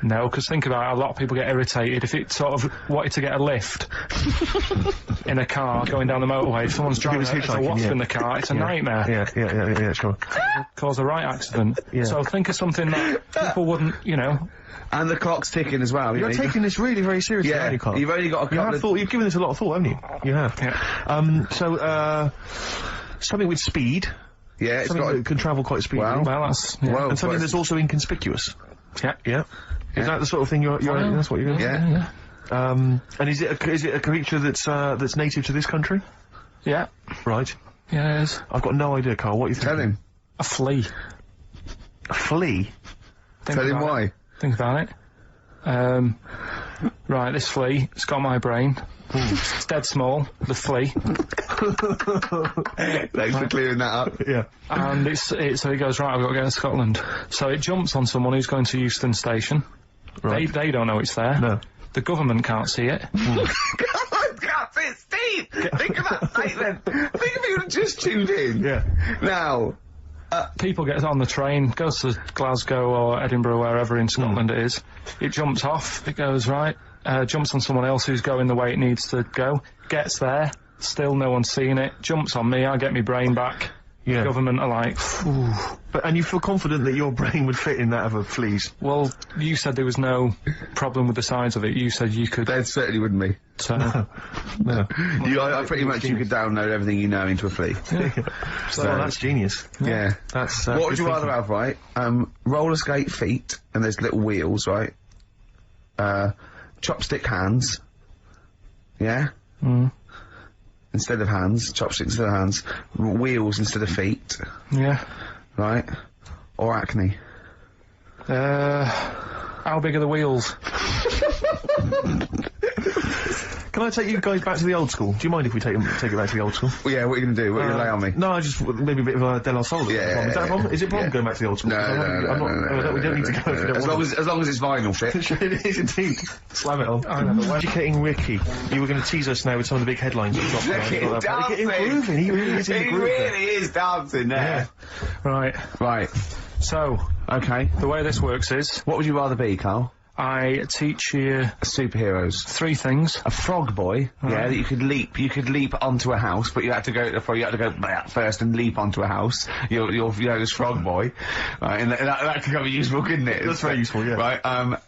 Speaker 3: No, because think about it, a lot of people get irritated if it sort of wanted to get a lift in a car going down the motorway. If someone's driving
Speaker 2: Because
Speaker 3: there's a
Speaker 2: hitchhiking,
Speaker 3: wasp
Speaker 2: yeah.
Speaker 3: in the car, it's a nightmare.
Speaker 2: Yeah, sure.
Speaker 3: Cause a right accident.
Speaker 2: Yeah.
Speaker 3: So think of something that people wouldn't,
Speaker 1: And the clock's ticking as well.
Speaker 2: You're taking this really very seriously,
Speaker 1: Yeah,
Speaker 2: haven't you, Carl?
Speaker 1: you've only got a couple of...
Speaker 2: You've given this a lot of thought, haven't you? You have.
Speaker 3: Yeah.
Speaker 2: So, something with speed.
Speaker 1: Yeah, it's
Speaker 2: Something
Speaker 1: got...
Speaker 2: that can travel quite speedily.
Speaker 1: Well,
Speaker 3: Well, that's... Yeah.
Speaker 1: Well,
Speaker 2: and something
Speaker 1: but-
Speaker 2: that's also inconspicuous.
Speaker 3: Yeah.
Speaker 2: Yeah. Is that the sort of thing you're that's what you're
Speaker 1: Yeah.
Speaker 3: Yeah.
Speaker 2: and is it a creature that's native to this country?
Speaker 3: Yeah.
Speaker 2: Right.
Speaker 3: Yeah, it is.
Speaker 2: I've got no idea, Carl. What are you thinking?
Speaker 1: Tell him.
Speaker 3: A flea.
Speaker 2: A flea?
Speaker 3: Think
Speaker 1: Tell him
Speaker 3: about
Speaker 1: why.
Speaker 3: it. Think about it. Right, this flea, it's got my brain. It's dead small, the flea.
Speaker 1: Thanks for clearing that up.
Speaker 2: Yeah.
Speaker 3: And so he goes, right, I've got to get to Scotland. So it jumps on someone who's going to Euston Station.
Speaker 2: Right.
Speaker 3: They don't know it's there.
Speaker 2: No.
Speaker 3: The government can't see it.
Speaker 1: Come on, God, Steve! Think of that statement. Think if you just tuned in.
Speaker 2: Yeah.
Speaker 1: Now,
Speaker 3: People get on the train, goes to Glasgow or Edinburgh, wherever in Scotland it is. It jumps off, it goes right, jumps on someone else who's going the way it needs to go, gets there, still no one's seen it, jumps on me, I get my brain back.
Speaker 2: Yeah.
Speaker 3: Government are like, phew.
Speaker 2: And you feel confident that your brain would fit in that of a flea's?
Speaker 3: Well, you said there was no problem with the size of it. You said you could.
Speaker 1: there certainly wouldn't be.
Speaker 3: So,
Speaker 2: No.
Speaker 1: I pretty much you could download everything you know into a flea.
Speaker 2: So that's genius.
Speaker 1: Yeah.
Speaker 2: That's
Speaker 1: What would
Speaker 2: good
Speaker 1: you rather
Speaker 2: thinking.
Speaker 1: have, right? Roller skate feet, and there's little wheels, right? Chopstick hands. Yeah? Instead of hands, chopsticks instead of hands, wheels instead of feet,
Speaker 3: yeah.
Speaker 1: right? Or acne.
Speaker 3: How big are the wheels?
Speaker 2: Can I take you guys back to the old school? Do you mind if we take it back to the old school?
Speaker 1: Well, yeah, what are you going to do? What are you going to lay on me?
Speaker 2: No, I just maybe a bit of a De La Soul.
Speaker 1: Yeah,
Speaker 2: Is that a problem? Is it a problem
Speaker 1: yeah.
Speaker 2: going back to the old school?
Speaker 1: No,
Speaker 2: we don't need to go. If you don't want
Speaker 1: as long as it's vinyl fit.
Speaker 2: it is indeed. Slam it on.
Speaker 3: I never went.
Speaker 2: Educating Ricky. You were going to tease us now with some of the big headlines. You've got
Speaker 1: Dancing.
Speaker 2: Get him grooving. He really is in the
Speaker 1: He
Speaker 2: groove.
Speaker 1: really is dancing there.
Speaker 3: Right.
Speaker 1: Right.
Speaker 3: So,
Speaker 1: Okay.
Speaker 3: the way this works is,
Speaker 1: What would you rather be, Karl?
Speaker 3: I teach you
Speaker 1: Superheroes.
Speaker 3: 3 things.
Speaker 1: A frog boy, yeah, that you could leap onto a house, but you had to go first and leap onto a house. You're this frog boy, right? And that could be useful, couldn't it?
Speaker 2: That's very useful, yeah.
Speaker 1: Right,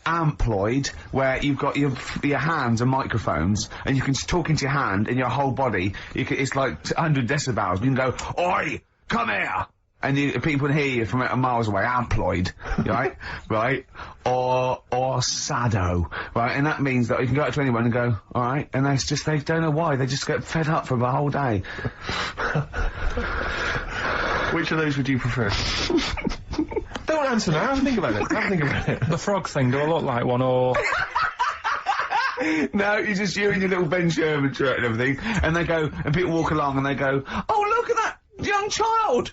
Speaker 1: amploid, where you've got your hands are microphones, and you can talk into your hand and your whole body. It's like 100 decibels. You can go, "Oi, come here." And people can hear you from miles away, amploid, right? Right? Or sado, right? And that means that you can go up to anyone and go, alright? And they don't know why, they just get fed up for the whole day.
Speaker 2: Which of those would you prefer? Don't answer now, have a think about it.
Speaker 3: The frog thing, do I look like one, or...
Speaker 1: No, you and your little Ben Sherman shirt and everything, and people walk along and they go, oh, look at that young child!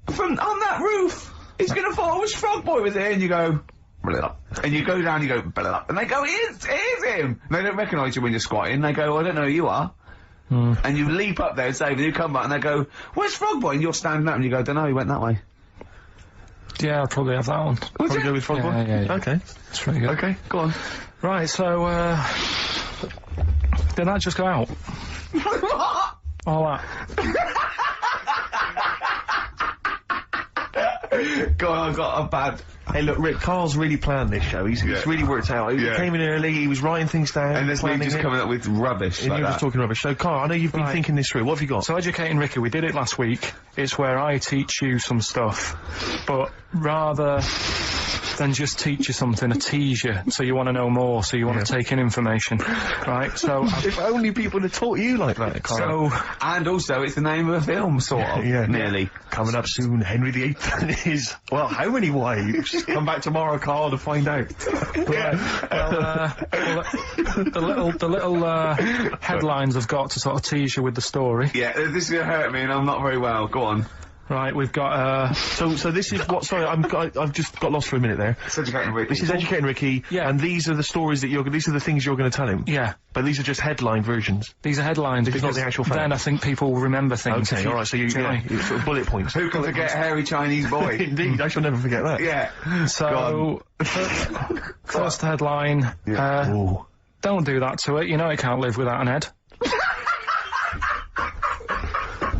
Speaker 1: on that roof. He's gonna fall. I wish Frog Boy was here. And you go, blah. And you go down, you go, blah. And they go, here's him. And they don't recognise you when you're squatting. They go, I don't know who you are. And you leap up there and save, and you come back and they go, where's Frog Boy? And you're standing up and you go, don't know, he went that way.
Speaker 3: Yeah, I'll probably have that one.
Speaker 2: Probably go with Frog Boy?
Speaker 3: Yeah.
Speaker 2: Okay.
Speaker 3: That's pretty good.
Speaker 2: Okay, go on.
Speaker 3: Right, so, did that just go out? All that.
Speaker 1: God, I've got a bad...
Speaker 2: Hey, look, Rick, Karl's really planned this show. He's really worked out. He came in early, he was writing things down.
Speaker 1: And there's me just coming up with rubbish
Speaker 2: and
Speaker 1: like
Speaker 2: you were just talking rubbish. So, Karl, I know you've been thinking this through. What have you got?
Speaker 3: So, Educating Ricky, we did it last week. It's where I teach you some stuff, but rather than just teach you something, I tease you, so you want to know more, so you want to take in information, right? So,
Speaker 2: if only people had taught you like that, Karl.
Speaker 3: So,
Speaker 1: and also, it's the name of a film, sort of. Nearly.
Speaker 2: Coming up soon, Henry VIII and his, well, how many wives? Come back tomorrow, Karl, to find out.
Speaker 3: The little headlines I've got to sort of tease you with the story.
Speaker 1: Yeah, this is gonna hurt me, and I'm not very well. Go on.
Speaker 3: Right, we've got,
Speaker 2: So this is what, sorry, I've just got lost for a minute there.
Speaker 1: It's Educating Ricky.
Speaker 2: This is Educating Ricky, and these are the stories that these are the things you're going to tell him.
Speaker 3: Yeah.
Speaker 2: But these are just headline versions.
Speaker 3: These are headlines,
Speaker 2: It's not the actual fact.
Speaker 3: then I think people remember things.
Speaker 2: Okay, alright, so you sort of bullet points.
Speaker 1: Who can forget hairy Chinese boy?
Speaker 2: Indeed, I shall never forget that.
Speaker 1: Yeah.
Speaker 3: So, first headline, don't do that to it, you know it can't live without an head.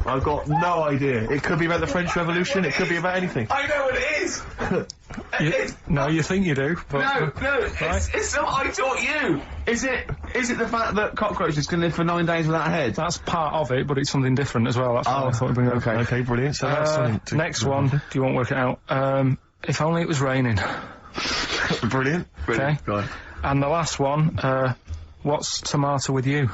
Speaker 2: I've got no idea. It could be about the French Revolution, it could be about anything.
Speaker 1: I know what it is!
Speaker 3: No, you think you do, but...
Speaker 1: No, it's not I taught you! Is it the fact that cockroaches can live for 9 days without a head?
Speaker 3: That's part of it, but it's something different as well, that's what I thought we'd bring up.
Speaker 2: Okay, brilliant. So that's something to...
Speaker 3: Next one, you won't work it out. If only it was raining.
Speaker 2: Brilliant.
Speaker 3: Okay.
Speaker 2: Right.
Speaker 3: And the last one, what's tomato with you?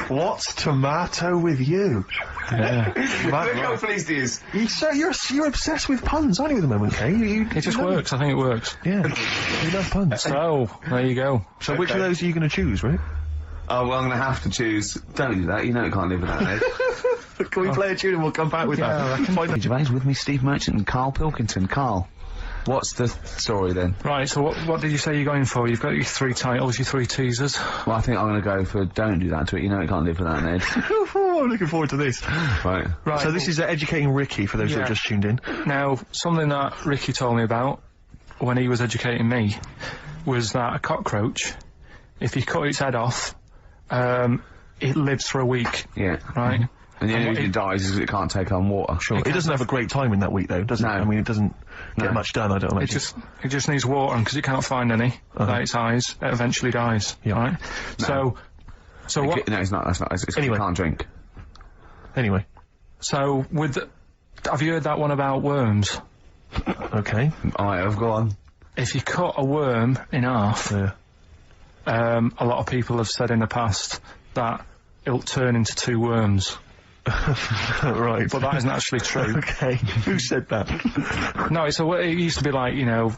Speaker 2: What's tomato with you?
Speaker 1: Yeah. Look how pleased he is.
Speaker 2: You're obsessed with puns, aren't you, at the moment, Kay?
Speaker 3: It just works, I think it works.
Speaker 2: Yeah. You love puns.
Speaker 3: So, there you go.
Speaker 2: So which of those are you going to choose, right?
Speaker 1: Oh, well, I'm going to have to choose. Don't do that, you know it can't live without head.
Speaker 2: Can we play a tune and we'll come back with that?
Speaker 1: Gervais with me, Steve Merchant and Karl Pilkington. Karl, what's the story then?
Speaker 3: Right, so what did you say you're going for? You've got your 3 titles, your 3 teasers.
Speaker 1: Well, I think I'm going to go for don't do that to it, you know it can't live without an head.
Speaker 2: I'm looking forward to this.
Speaker 1: Right.
Speaker 2: So this is Educating Ricky, for those who have just tuned in.
Speaker 3: Now, something that Ricky told me about when he was educating me was that a cockroach, if you cut its head off, it lives for a week.
Speaker 1: Yeah.
Speaker 3: Right?
Speaker 1: And the only reason it dies is because it can't take on water.
Speaker 2: Sure. It doesn't have a great time in that week, though, does it?
Speaker 1: No.
Speaker 2: I mean, it doesn't get much done, I don't imagine.
Speaker 3: It just needs water, and because it can't find any without its eyes, it eventually dies.
Speaker 2: Yeah.
Speaker 3: Right?
Speaker 1: No.
Speaker 3: So what...
Speaker 1: No, it's not. That's not. It's
Speaker 2: Anyway.
Speaker 1: It can't drink.
Speaker 2: Anyway.
Speaker 3: So, have you heard that one about worms?
Speaker 2: Okay.
Speaker 1: Alright, I've gone.
Speaker 3: If you cut a worm in half, a lot of people have said in the past that it'll turn into 2 worms.
Speaker 2: Right.
Speaker 3: but that isn't actually true.
Speaker 2: Okay. Who said that?
Speaker 3: No, it used to be like, you know,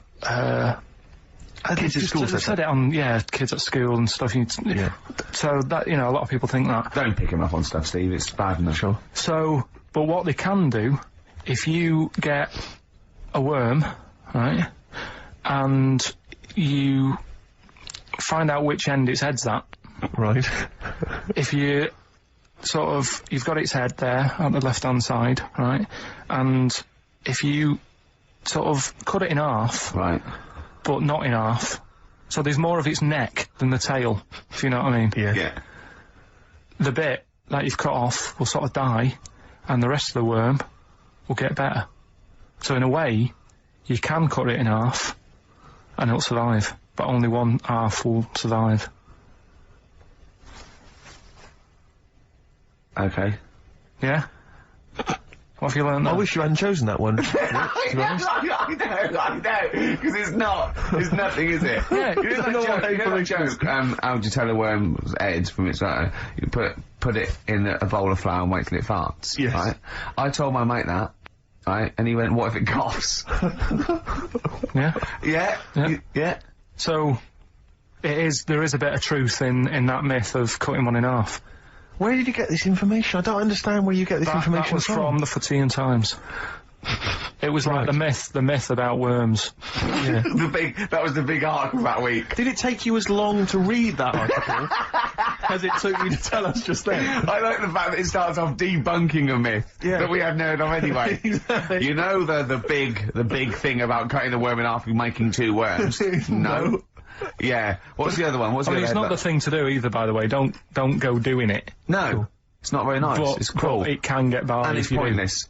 Speaker 2: Kids at school
Speaker 3: said it on, kids at school and stuff.
Speaker 2: Yeah.
Speaker 3: So that, you know, a lot of people think that.
Speaker 1: Don't pick him up on stuff, Steve. It's bad enough.
Speaker 2: Sure.
Speaker 3: So, but what they can do, if you get a worm, right, and you find out which end its head's at.
Speaker 2: Right.
Speaker 3: If you you've got its head there on the left-hand side, right, and if you sort of cut it in half,
Speaker 1: Right.
Speaker 3: but not in half, so there's more of its neck than the tail, if you know what I mean.
Speaker 2: Yeah.
Speaker 1: Yeah.
Speaker 3: The bit that you've cut off will sort of die, and the rest of the worm will get better. So in a way, you can cut it in half, and it'll survive, but only one half will survive.
Speaker 1: Okay.
Speaker 3: Yeah? What have you learned
Speaker 2: I
Speaker 3: there?
Speaker 2: wish you hadn't chosen that one.
Speaker 1: I know, because it's not. It's nothing, is it?
Speaker 3: Yeah.
Speaker 1: You know that joke, how would you tell a worm's head from its you put it in a bowl of flour and wait till it farts.
Speaker 2: Yes.
Speaker 1: Right? I told my mate that, right, and he went, what if it coughs?
Speaker 3: Yeah?
Speaker 1: Yeah?
Speaker 3: Yeah.
Speaker 1: Yeah.
Speaker 3: So, there is a bit of truth in that myth of cutting one in half.
Speaker 2: Where did you get this information? I don't understand where you get this information
Speaker 3: That was from the Fortean Times. It was like the myth about worms.
Speaker 2: Yeah.
Speaker 1: That was the big article that week.
Speaker 2: Did it take you as long to read that article as it took you to tell us just then?
Speaker 1: I like the fact that it starts off debunking a myth that we hadn't heard of anyway.
Speaker 2: Exactly.
Speaker 1: You know the big thing about cutting the worm in half and making two worms? No. Yeah. What's the other one?
Speaker 3: I mean, it's not the thing to do either, by the way. Don't go doing it.
Speaker 1: No. It's not very nice.
Speaker 3: But,
Speaker 1: It's cruel.
Speaker 3: but it can get by
Speaker 1: And
Speaker 3: if
Speaker 1: it's
Speaker 3: you do.
Speaker 1: pointless.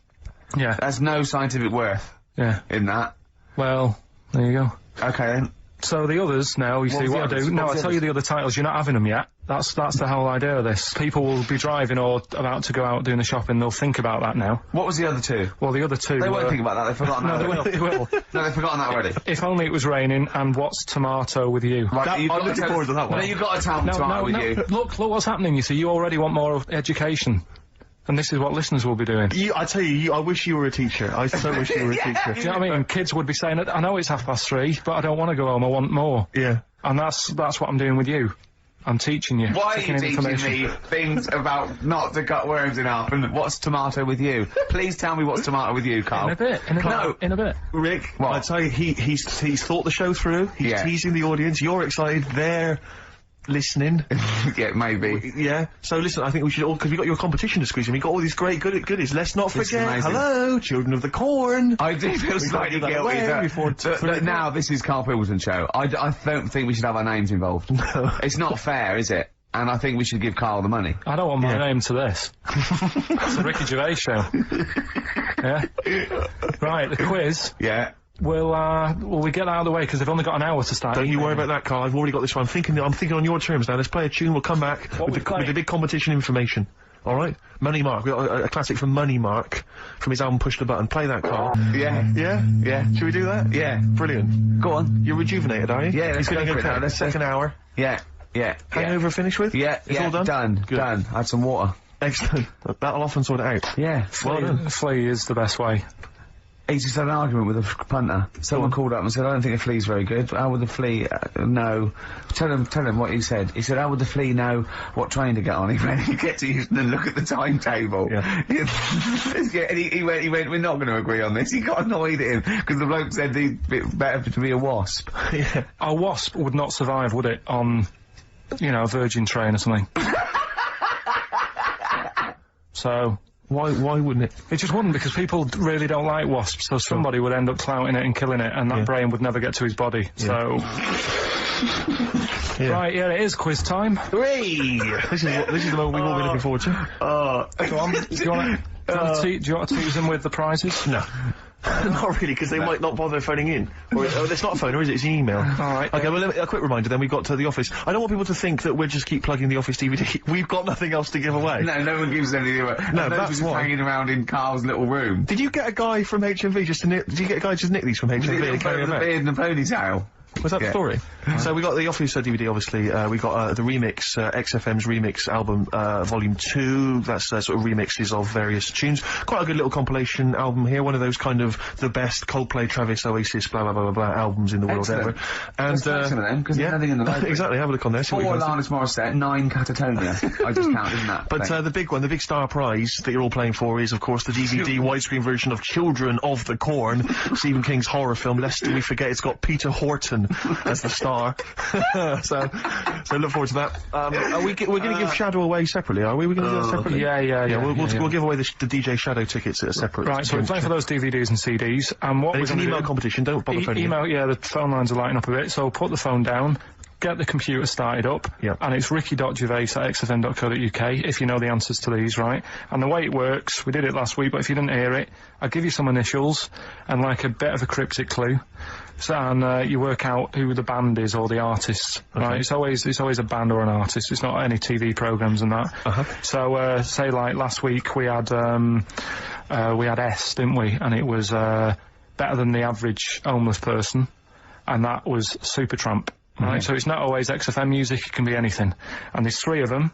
Speaker 3: Yeah.
Speaker 1: There's no scientific worth
Speaker 3: Yeah.
Speaker 1: in that.
Speaker 3: Well, there you go.
Speaker 1: Okay then.
Speaker 3: So the others now, you see
Speaker 1: the
Speaker 3: what I
Speaker 1: others?
Speaker 3: do. No,
Speaker 1: What's
Speaker 3: I'll
Speaker 1: the
Speaker 3: tell you the other titles. You're not having them yet. That's the whole idea of this. People will be driving or about to go out doing the shopping. They'll think about that now.
Speaker 1: What was the other two?
Speaker 3: Well, the other two.
Speaker 1: They won't think about that. They've forgotten that
Speaker 3: No, they will.
Speaker 1: already.
Speaker 3: They will.
Speaker 1: No, they've forgotten that already.
Speaker 3: If only it was raining. And what's tomato with you?
Speaker 1: Right, you've
Speaker 2: I'm
Speaker 1: got to
Speaker 2: looking
Speaker 1: tell-
Speaker 2: forward to that one.
Speaker 1: No, you've got to tell me
Speaker 3: No,
Speaker 1: tomorrow with you.
Speaker 3: Look what's happening. You see, you already want more education, and this is what listeners will be doing.
Speaker 2: I tell you, I wish you were a teacher. I so wish you were a teacher.
Speaker 3: Do you know what I mean? Kids would be saying, I know it's 3:30, but I don't want to go home, I want more.
Speaker 2: Yeah.
Speaker 3: And that's what I'm doing with you. I'm teaching you.
Speaker 1: Why are you
Speaker 3: taking in
Speaker 1: teaching
Speaker 3: information.
Speaker 1: me things about not to cut worms in half and what's tomato with you? Please tell me what's tomato with you, Carl.
Speaker 3: In a bit. In a bit.
Speaker 2: Rick,
Speaker 1: What?
Speaker 2: I tell you, he's thought the show through. He's
Speaker 1: Yeah.
Speaker 2: teasing the audience. You're excited. They're listening.
Speaker 1: Yeah, maybe.
Speaker 2: Yeah. So listen, I think we should all, because we got your competition to squeeze in. We got all these great goodies. Let's not
Speaker 1: This is
Speaker 2: forget.
Speaker 1: amazing.
Speaker 2: Hello, children of the corn.
Speaker 1: I do feel slightly
Speaker 2: do that
Speaker 1: guilty
Speaker 2: away
Speaker 1: that,
Speaker 2: before
Speaker 1: that now this is Carl Pilson's show. I don't think we should have our names involved.
Speaker 2: No.
Speaker 1: It's not fair, is it? And I think we should give Carl the money.
Speaker 3: I don't want my
Speaker 2: Yeah.
Speaker 3: name to this. It's a Ricky Gervais show. Yeah? Right, the quiz.
Speaker 1: Yeah.
Speaker 3: Will we get that out of the way, because they've only got an hour to start.
Speaker 2: Don't you worry about that, Carl. I've already got this one. I'm thinking on your terms now. Let's play a tune. We'll come back with the big competition information. All right? Money Mark. We've got a classic from Money Mark from his album Push the Button. Play that, Carl.
Speaker 1: Yeah.
Speaker 2: Yeah?
Speaker 1: Yeah.
Speaker 2: Should we do that?
Speaker 1: Yeah.
Speaker 2: Brilliant.
Speaker 1: Go on.
Speaker 2: You're rejuvenated, are you?
Speaker 1: Yeah, let's
Speaker 2: He's gonna
Speaker 1: go for it now.
Speaker 2: take the second hour.
Speaker 1: Yeah. Yeah.
Speaker 2: Hangover finished with?
Speaker 1: Yeah.
Speaker 2: It's
Speaker 1: yeah.
Speaker 2: all done?
Speaker 1: Done.
Speaker 2: Good.
Speaker 1: Done. Had some water.
Speaker 2: Excellent. That'll often sort it out.
Speaker 1: Yeah.
Speaker 2: Well done.
Speaker 3: Flea is the best way.
Speaker 1: He just had an argument with a punter. Someone called up and said, I don't think a flea's very good. How would the flea know? Tell him what he said. He said, how would the flea know what train to get on? He went, you get to Houston and look at the timetable.
Speaker 2: Yeah.
Speaker 1: Yeah, and he went, we're not going to agree on this. He got annoyed at him because the bloke said it'd be better to be a wasp.
Speaker 2: Yeah.
Speaker 3: A wasp would not survive, would it, on, a Virgin train or something? So...
Speaker 2: Why wouldn't it?
Speaker 3: It just wouldn't, because people really don't like wasps, so somebody would end up clouting it and killing it, and that brain would never get to his body, so...
Speaker 2: Yeah.
Speaker 3: Right, yeah, it is quiz time.
Speaker 1: Whee!
Speaker 2: This is the moment we've all been looking forward to.
Speaker 3: Go on. Do you want to tease them with the prizes?
Speaker 2: No. Not really, because they might not bother phoning in. Or it's not a phone, or is it? It's an email.
Speaker 3: Alright.
Speaker 2: Okay, well, a quick reminder then, we got to the office. I don't want people to think that we'll just keep plugging the office DVD. We've got nothing else to give away.
Speaker 1: No one gives anything away.
Speaker 2: No, that's why.
Speaker 1: Hanging around in Karl's little room.
Speaker 2: Did you get a guy from HMV just to nick... Did you get a guy just nick these from HMV and carry them
Speaker 1: The
Speaker 2: out?
Speaker 1: beard and the ponytail.
Speaker 2: Was that the story? So we got the Office DVD, obviously. We got the remix, XFM's remix album, Volume 2. That's sort of remixes of various tunes. Quite a good little compilation album here. One of those kind of the best Coldplay, Travis, Oasis, blah, blah, blah, blah, blah albums in the world ever. And,
Speaker 1: Let's play some of them, because there's nothing in the library.
Speaker 2: Exactly, have a look on there. See what
Speaker 1: 4
Speaker 2: you guys
Speaker 1: Alanis Morissette, 9 Catatonia. I just counted, isn't that?
Speaker 2: But the big one, the big star prize that you're all playing for is, of course, the DVD widescreen version of Children of the Corn, Stephen King's horror film. Lest we forget, it's got Peter Horton as the star. so look forward to that. We're going to give Shadow away separately, are we? We're going to do that separately?
Speaker 3: Yeah.
Speaker 2: We'll give away the DJ Shadow tickets at a separate...
Speaker 3: Right, so we're playing for those DVDs and CDs, and what
Speaker 2: And
Speaker 3: we're
Speaker 2: it's an
Speaker 3: going to
Speaker 2: email
Speaker 3: do...
Speaker 2: competition, don't bother phoning in.
Speaker 3: Email, yeah, the phone lines are lighting up a bit, so put the phone down, get the computer started up,
Speaker 2: Yep.
Speaker 3: and it's ricky.gervais@xfm.co.uk, if you know the answers to these, right? And the way it works, we did it last week, but if you didn't hear it, I'll give you some initials, and like a bit of a cryptic clue, so, and you work out who the band is or the artist, right? It's always a band or an artist, it's not any TV programmes and that. So, say like last week we had S, didn't we? And it was, better than the average homeless person, and that was Supertramp. Right, so it's not always XFM music, it can be anything. And there's 3 of them.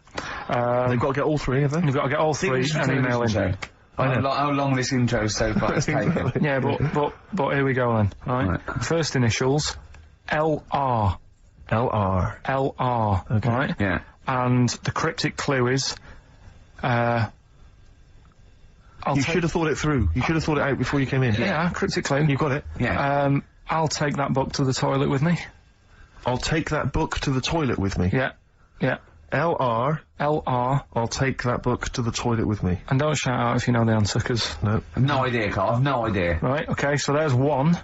Speaker 2: They've got to get all 3 of them.
Speaker 3: You've got to get all 3 and email in.
Speaker 1: How long this intro so far has taken.
Speaker 3: Yeah, but here we go then, right? First initials, LR.
Speaker 2: LR.
Speaker 3: LR,
Speaker 2: Okay.
Speaker 3: right?
Speaker 1: Yeah.
Speaker 3: And the cryptic clue is,
Speaker 2: You should have thought it through. You should have thought it out before you came in.
Speaker 3: Yeah, cryptic clue.
Speaker 2: You've got it.
Speaker 1: Yeah.
Speaker 3: I'll take that book to the toilet with me.
Speaker 2: I'll take that book to the toilet with me.
Speaker 3: Yeah.
Speaker 2: LR.
Speaker 3: LR.
Speaker 2: I'll take that book to the toilet with me.
Speaker 3: And don't shout out if you know the answer, because...
Speaker 2: No.
Speaker 1: I've no idea, Karl. I've no idea.
Speaker 3: Right, okay, so there's 1.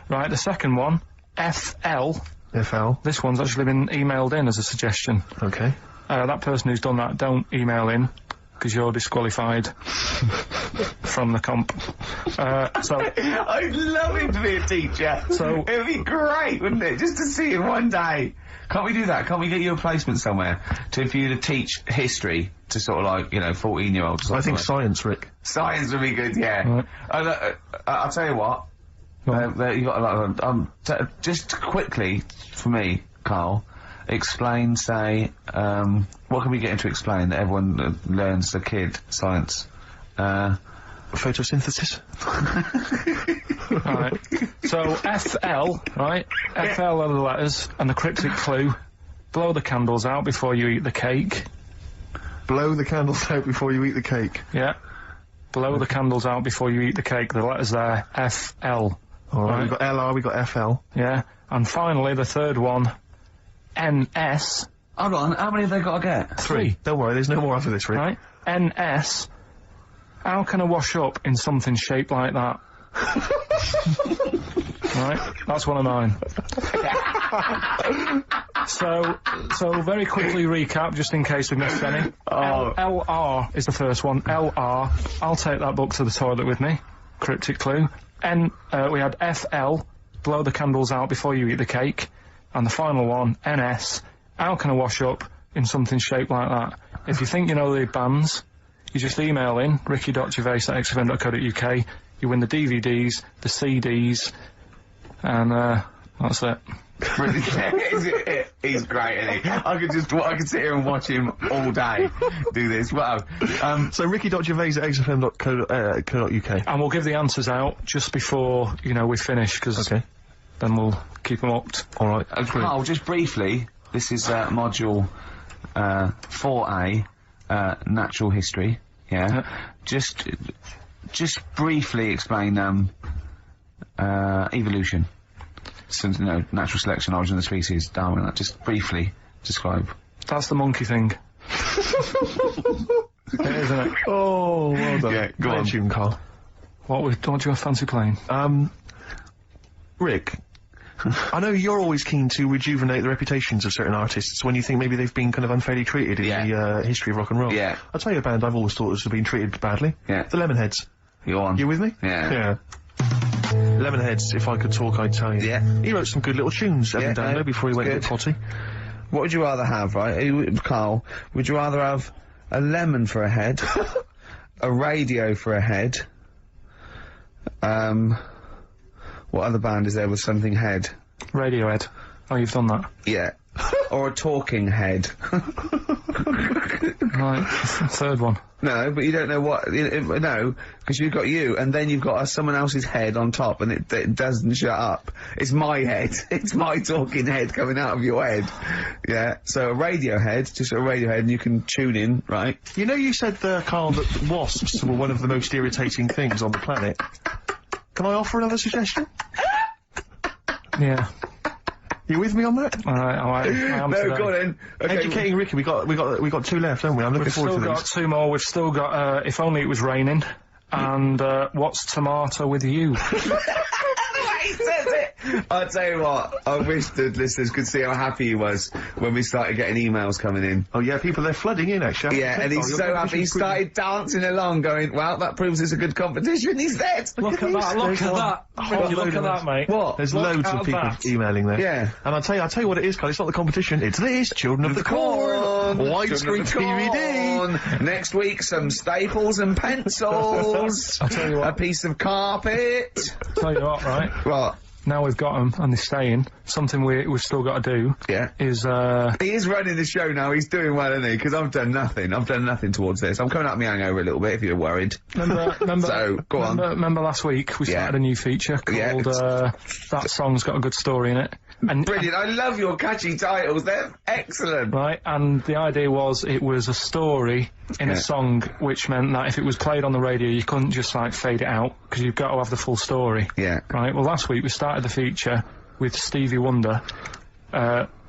Speaker 3: Right, the second one, FL.
Speaker 2: FL.
Speaker 3: This one's actually been emailed in as a suggestion.
Speaker 2: Okay.
Speaker 3: That person who's done that, don't email in, because you're disqualified from the comp. So...
Speaker 1: I'd love him to be a teacher.
Speaker 3: So...
Speaker 1: It'd be great, wouldn't it? Just to see him one day. Can't we do that? Can't we get you a placement somewhere for you to teach history to sort of like, 14-year-olds?
Speaker 2: I think science, Rick.
Speaker 1: Science would be good, yeah.
Speaker 3: Right.
Speaker 1: I'll tell you what. You got a lot of... just quickly, for me, Karl, explain, say, what can we get into explain that everyone learns the kid science?
Speaker 2: Photosynthesis.
Speaker 3: Right. So, FL, right? FL are the letters, and the cryptic clue, blow the candles out before you eat the cake.
Speaker 2: Blow the candles out before you eat the cake.
Speaker 3: Yeah. Blow the candles out before you eat the cake. The letters there, FL.
Speaker 2: Alright, we've got LR, we've got FL.
Speaker 3: Yeah. And finally, the third one, NS.
Speaker 1: Hold on, how many have they got to get?
Speaker 3: 3.
Speaker 2: Don't worry, there's no more after this, Rick.
Speaker 3: Right? NS. How can I wash up in something shaped like that? Right? That's one of mine. So very quickly recap, just in case we missed any. LR is the first one. LR. I'll take that book to the toilet with me. Cryptic clue. We had FL. Blow the candles out before you eat the cake. And the final one, NS. How can I wash up in something shaped like that? If you think you know the bands, you just email in, ricky.gervais@xfm.co.uk. You win the DVDs, the CDs, and that's it.
Speaker 1: He's great, isn't he? I could sit here and watch him all day do this. Wow.
Speaker 2: So ricky.gervais@xfm.co.uk.
Speaker 3: And we'll give the answers out just before, we finish, because then we'll keep them up.
Speaker 2: Alright.
Speaker 1: Karl, just briefly, this is module 4A, natural history. Yeah. Just briefly explain evolution. So, natural selection, origin of the species, Darwin. Just briefly describe.
Speaker 3: That's the monkey thing. It is, isn't it?
Speaker 2: Oh, well done.
Speaker 1: Yeah, go on.
Speaker 2: Tune, Karl.
Speaker 3: What do you fancy playing?
Speaker 2: Rick, I know you're always keen to rejuvenate the reputations of certain artists when you think maybe they've been kind of unfairly treated in the history of rock and roll.
Speaker 1: Yeah.
Speaker 2: I'll tell you a band I've always thought has been treated badly.
Speaker 1: Yeah.
Speaker 2: The Lemonheads.
Speaker 1: You're on.
Speaker 2: You with me?
Speaker 1: Yeah.
Speaker 2: Yeah. Lemonheads, If I Could Talk, I'd Tell You.
Speaker 1: Yeah.
Speaker 2: He wrote some good little tunes, Evan Dando, before he went to the potty.
Speaker 1: What would you rather have, right? Carl, would you rather have a lemon for a head, a radio for a head, what other band is there with something head?
Speaker 3: Radiohead. Oh, you've done that.
Speaker 1: Yeah. Or a talking head.
Speaker 3: Right. Third one.
Speaker 1: No, but you don't know what, no, because you've got you, and then you've got someone else's head on top, and it doesn't shut up. It's my head. It's my talking head coming out of your head. Yeah, so a radio head, just a radio head, and you can tune in, right?
Speaker 2: You know, you said, Carl, that wasps were one of the most irritating things on the planet. Can I offer another suggestion?
Speaker 3: Yeah.
Speaker 2: You with me on that?
Speaker 3: I am
Speaker 1: No,
Speaker 3: today.
Speaker 1: go on then. Okay.
Speaker 2: Educating Ricky, we got 2 left, haven't we? I'm looking
Speaker 3: We've
Speaker 2: forward
Speaker 3: still
Speaker 2: to
Speaker 3: got
Speaker 2: these.
Speaker 3: 2 more. We've still got, If Only It Was Raining, and, What's Tomato With You?
Speaker 1: He says it. I'll tell you what, I wish the listeners could see how happy he was when we started getting emails coming in.
Speaker 2: Oh yeah, people, they're flooding in, actually.
Speaker 1: Yeah, and he's so happy. He started dancing along, going, well, that proves it's a good competition. He's dead.
Speaker 3: Look at that, look at that. Oh, look at that, mate.
Speaker 1: What?
Speaker 2: There's
Speaker 3: Look
Speaker 2: loads
Speaker 3: at
Speaker 2: of people
Speaker 3: that.
Speaker 2: emailing there.
Speaker 1: Yeah.
Speaker 2: And I'll tell you what it is, Carl. It's not the competition. It's this, Children of the Corn. Widescreen DVD.
Speaker 1: Next week, some staples and pencils.
Speaker 3: I'll tell you what.
Speaker 1: A piece of carpet.
Speaker 3: Tell you what, right?
Speaker 1: What?
Speaker 3: Now we've got them and they're staying, something we've still got to do
Speaker 1: Yeah.
Speaker 3: is,
Speaker 1: He is running the show now. He's doing well, isn't he? Because I've done nothing. I've done nothing towards this. I'm coming up my hangover a little bit, if you're worried.
Speaker 3: remember,
Speaker 1: So, go on.
Speaker 3: remember last week we started a new feature called,
Speaker 1: Yeah.
Speaker 3: That Song's Got a Good Story in It. And,
Speaker 1: Brilliant. I love your catchy titles. They're excellent.
Speaker 3: right, and the idea was it was a story in a song, which meant that if it was played on the radio, you couldn't just, like, fade it out, because you've got to have the full story.
Speaker 1: Yeah.
Speaker 3: Right, well, last week we started the feature with Stevie Wonder,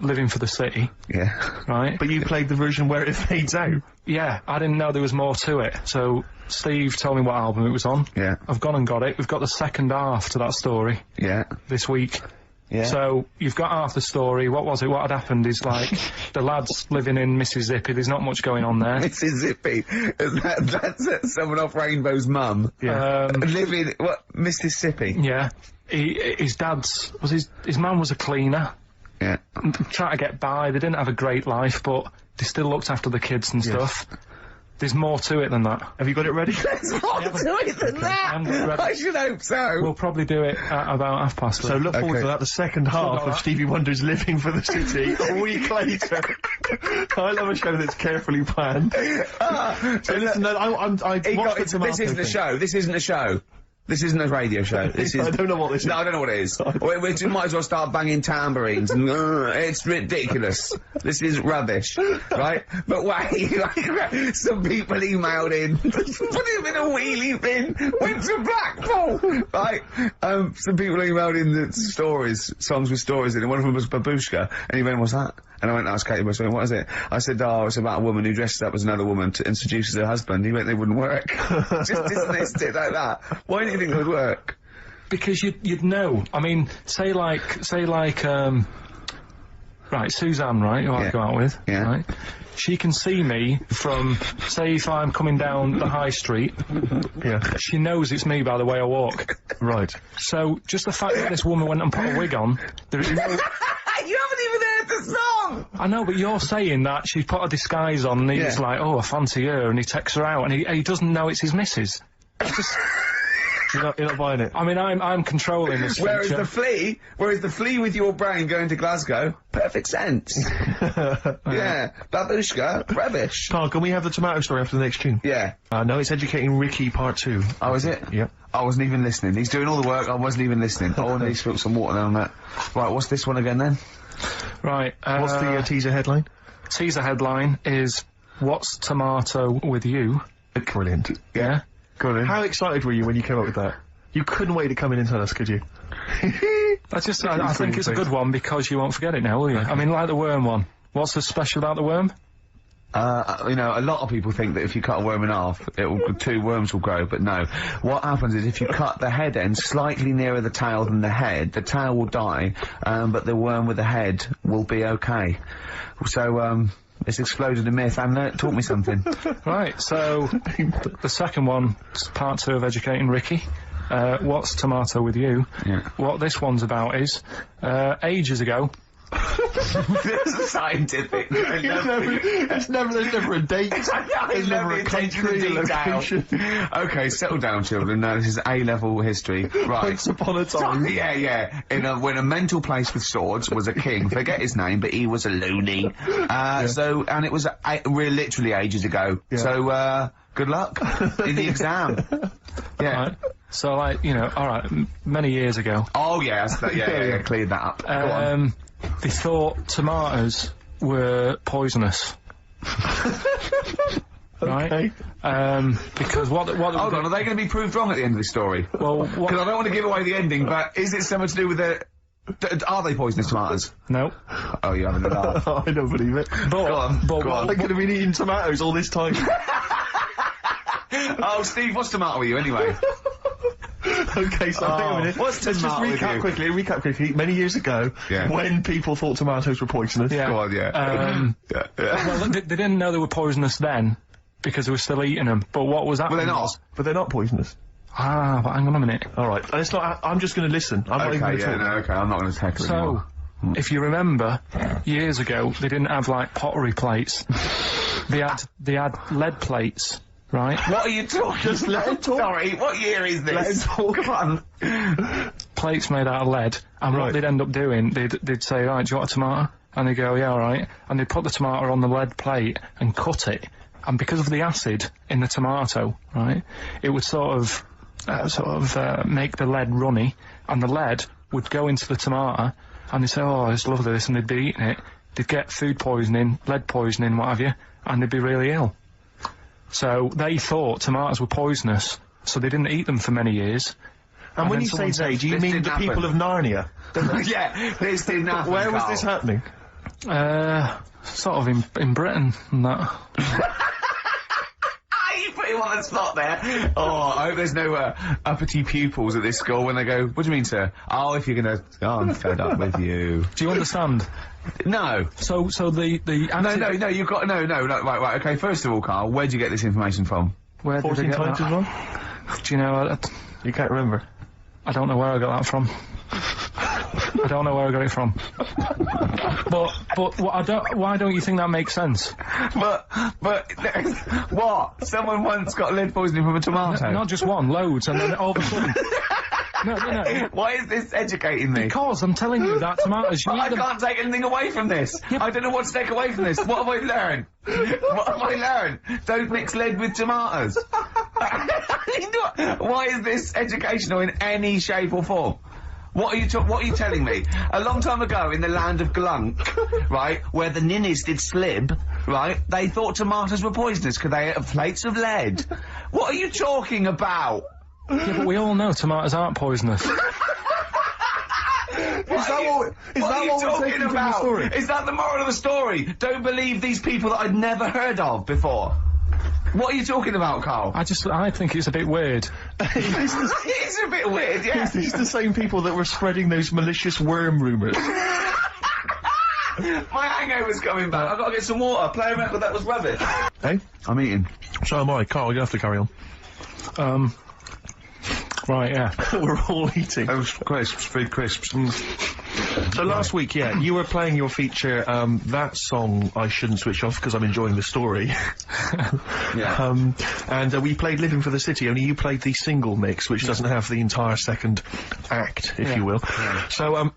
Speaker 3: Living for the City,
Speaker 1: Yeah.
Speaker 3: right?
Speaker 2: But you played the version where it fades out.
Speaker 3: Yeah, I didn't know there was more to it, so Steve told me what album it was on.
Speaker 1: Yeah.
Speaker 3: I've gone and got it. We've got the second half to that story
Speaker 1: Yeah.
Speaker 3: this week.
Speaker 1: Yeah.
Speaker 3: So, you've got half the story. What was it? What had happened is, like, the lad's living in Mississippi. There's not much going on there.
Speaker 1: Mississippi. That's someone off Rainbow's mum.
Speaker 3: Yeah.
Speaker 1: Living, what, Mississippi?
Speaker 3: Yeah. His dad's, his man was a cleaner.
Speaker 1: Yeah.
Speaker 3: Trying to get by. They didn't have a great life, but they still looked after the kids and stuff. There's more to it than that.
Speaker 2: Have you got it ready?
Speaker 1: There's more to it than
Speaker 3: I'm
Speaker 1: that.
Speaker 3: ready.
Speaker 1: I should hope so.
Speaker 3: We'll probably do it at about 3:30.
Speaker 2: So look forward to that, the second half
Speaker 3: got
Speaker 2: of
Speaker 3: that.
Speaker 2: Stevie Wonder's Living for the City, a week later. I love a show that's carefully planned. So listen, no, I watched the tomato
Speaker 1: this isn't a
Speaker 2: thing.
Speaker 1: show. This isn't a show. This isn't a radio show. This is.
Speaker 2: I don't know what this is.
Speaker 1: No, I don't know what it is. We might as well start banging tambourines. And, it's ridiculous. This is rubbish, right? But wait, some people emailed in, put him in a wheelie bin, went to Blackpool, right? Some people emailed in the songs with stories in it. One of them was Babushka, and he went, "What's that?" And I went, asked Katie Bush, what is it? I said, oh, it's about a woman who dresses up as another woman and seduces her husband. He went, they wouldn't work. Just dismissed it like that. Why do you think it would work?
Speaker 3: Because you'd know. I mean, say like, right, Suzanne, right, who I go out with, right? She can see me from, say, if I'm coming down the high street, she knows it's me by the way I walk.
Speaker 2: Right.
Speaker 3: So, just the fact that this woman went and put a wig on, there is no...
Speaker 1: You haven't even heard the song!
Speaker 3: I know, but you're saying that she put a disguise on and he's like, oh, I fancy her, and he takes her out, and he doesn't know it's his missus. It's just...
Speaker 2: You're not buying it.
Speaker 3: I mean, I'm controlling this
Speaker 1: Whereas
Speaker 3: feature.
Speaker 1: the flea with your brain going to Glasgow, perfect sense. Yeah. Babushka, rubbish.
Speaker 2: Carl, can we have the tomato story after the next tune?
Speaker 1: Yeah.
Speaker 2: No, it's Educating Ricky Part 2.
Speaker 1: Oh, is it?
Speaker 2: Yep.
Speaker 1: I wasn't even listening. He's doing all the work, I wasn't even listening. Oh, and he spilled some water down that. Right, what's this one again then?
Speaker 3: Right.
Speaker 2: What's the teaser headline?
Speaker 3: Teaser headline is, What's Tomato With You?
Speaker 2: Brilliant.
Speaker 3: Yeah?
Speaker 1: Go on in.
Speaker 2: How excited were you when you came up with that? You couldn't wait to come in and tell us, could you?
Speaker 3: I think it's a good one because you won't forget it now, will you? I mean, like the worm one. What's so special about the worm?
Speaker 1: You know, a lot of people think that if you cut a worm in half, two worms will grow, but no. What happens is if you cut the head end slightly nearer the tail than the head, the tail will die, but the worm with the head will be okay. So, it's exploded a myth, and it taught me something.
Speaker 3: Right, so, the second one is part 2 of Educating Ricky. What's Tomato with You?
Speaker 1: Yeah.
Speaker 3: What this one's about is, ages ago...
Speaker 1: This is scientific.
Speaker 2: There's never a date. There's never a country, a location.
Speaker 1: Okay, settle down, children. No, this is A-level history. Right.
Speaker 2: Once upon a time.
Speaker 1: Yeah. When a mental place with swords was a king. Forget his name, but he was a loony. So, and it was literally ages ago.
Speaker 2: Yeah.
Speaker 1: So, good luck in the exam. Yeah.
Speaker 3: Right. So, like, you know, alright, many years ago.
Speaker 1: Oh, yeah, cleared that up. Go on.
Speaker 3: They thought tomatoes were poisonous. Right?
Speaker 2: Okay.
Speaker 3: Because what
Speaker 1: Hold on, are they going to be proved wrong at the end of this story?
Speaker 3: Well,
Speaker 1: Because I don't want to give away the ending, but is it something to do with the... Are they poisonous tomatoes?
Speaker 3: no.
Speaker 1: Oh, you're having a laugh.
Speaker 2: I don't believe it.
Speaker 3: But
Speaker 2: They could have been eating tomatoes all this time.
Speaker 1: Oh, Steve, what's tomato with you anyway?
Speaker 2: Okay, so hang on a minute.
Speaker 1: What's
Speaker 2: Let's just
Speaker 1: tomato with you?
Speaker 2: recap quickly. Many years ago,
Speaker 1: Yeah.
Speaker 2: when people thought tomatoes were poisonous.
Speaker 3: Yeah.
Speaker 1: Go on, yeah.
Speaker 3: Well, they didn't know they were poisonous then because they were still eating them. But what was happening?
Speaker 1: Well, they're not.
Speaker 3: was-
Speaker 2: But they're not poisonous.
Speaker 3: but hang on a minute.
Speaker 2: All right, it's not. I'm just going to listen. I'm not even
Speaker 1: Okay,
Speaker 2: going to talk.
Speaker 1: okay, I'm not going to tackle it
Speaker 3: So,
Speaker 1: anymore.
Speaker 3: if you remember, years ago they didn't have like pottery plates. They had lead plates, right?
Speaker 1: What are you talking?
Speaker 2: Just let him talk.
Speaker 1: Sorry, what year is this?
Speaker 2: Let him talk.
Speaker 1: Come on.
Speaker 3: Plates made out of lead, and
Speaker 2: Right.
Speaker 3: what they'd end up doing, they'd say, right, do you want a tomato? And they go, yeah, all right. And they'd put the tomato on the lead plate and cut it, and because of the acid in the tomato, right, it would sort of make the lead runny, and the lead would go into the tomato, and they'd say, oh, it's lovely this, and they'd be eating it. They'd get food poisoning, lead poisoning, what have you, and they'd be really ill. So they thought tomatoes were poisonous, so they didn't eat them for many years.
Speaker 2: And when
Speaker 3: then
Speaker 2: you say
Speaker 3: someone
Speaker 2: they,
Speaker 3: said,
Speaker 2: do you
Speaker 1: this
Speaker 2: mean
Speaker 1: didn't
Speaker 2: the
Speaker 1: happen.
Speaker 2: people of Narnia?
Speaker 1: Yeah, this didn't happen.
Speaker 2: Where was
Speaker 1: Carl.
Speaker 2: this happening?
Speaker 3: Sort of in Britain and that.
Speaker 1: You put him on the spot there. Oh, I hope there's no uppity pupils at this school when they go, what do you mean, sir? Oh, if you're going to... Oh, I'm fed up with you.
Speaker 3: Do you understand?
Speaker 1: No.
Speaker 3: So the acid,
Speaker 1: No, you've got... No, right, okay, first of all, Carl, where'd you get this information from?
Speaker 3: Where did
Speaker 2: 14
Speaker 3: I get
Speaker 2: times
Speaker 3: that?
Speaker 2: as well?
Speaker 3: Do you know?
Speaker 2: You can't remember.
Speaker 3: I don't know where I got that from. I don't know where I got it from. But why don't you think that makes sense?
Speaker 1: But, what? Someone once got lead poisoning from a tomato?
Speaker 3: Not just one, loads, and then all of a sudden. No.
Speaker 1: Why is this educating me?
Speaker 3: Because I'm telling you that tomatoes, you
Speaker 1: I
Speaker 3: eat them.
Speaker 1: can't take anything away from this. I don't know what to take away from this. What have I learned? What have I learned? Don't mix lead with tomatoes. Why is this educational in any shape or form? What are you telling me? A long time ago in the land of Glunk, right, where the ninnies did slib, right, they thought tomatoes were poisonous because they ate plates of lead. What are you talking about?
Speaker 3: Yeah, but we all know tomatoes aren't poisonous.
Speaker 2: Is that what we're taking from the story?
Speaker 1: Is that the moral of the story? Don't believe these people that I'd never heard of before. What are you talking about, Carl?
Speaker 3: I think it's a bit weird.
Speaker 1: It's a bit weird, yeah.
Speaker 2: These the same people that were spreading those malicious worm rumours.
Speaker 1: My hangover's coming back. I've got to get some water. Play a record that was rubbish.
Speaker 2: Hey?
Speaker 1: I'm eating.
Speaker 2: So am I. Carl, you have to carry on.
Speaker 3: Right, yeah.
Speaker 2: We're all eating.
Speaker 1: Those crisps, food crisps.
Speaker 2: So last week, yeah, you were playing your feature, that song I shouldn't switch off because I'm enjoying the story.
Speaker 1: Yeah.
Speaker 2: And we played Living for the City, only you played the single mix, which doesn't have the entire second act, if you will.
Speaker 1: Yeah.
Speaker 2: So,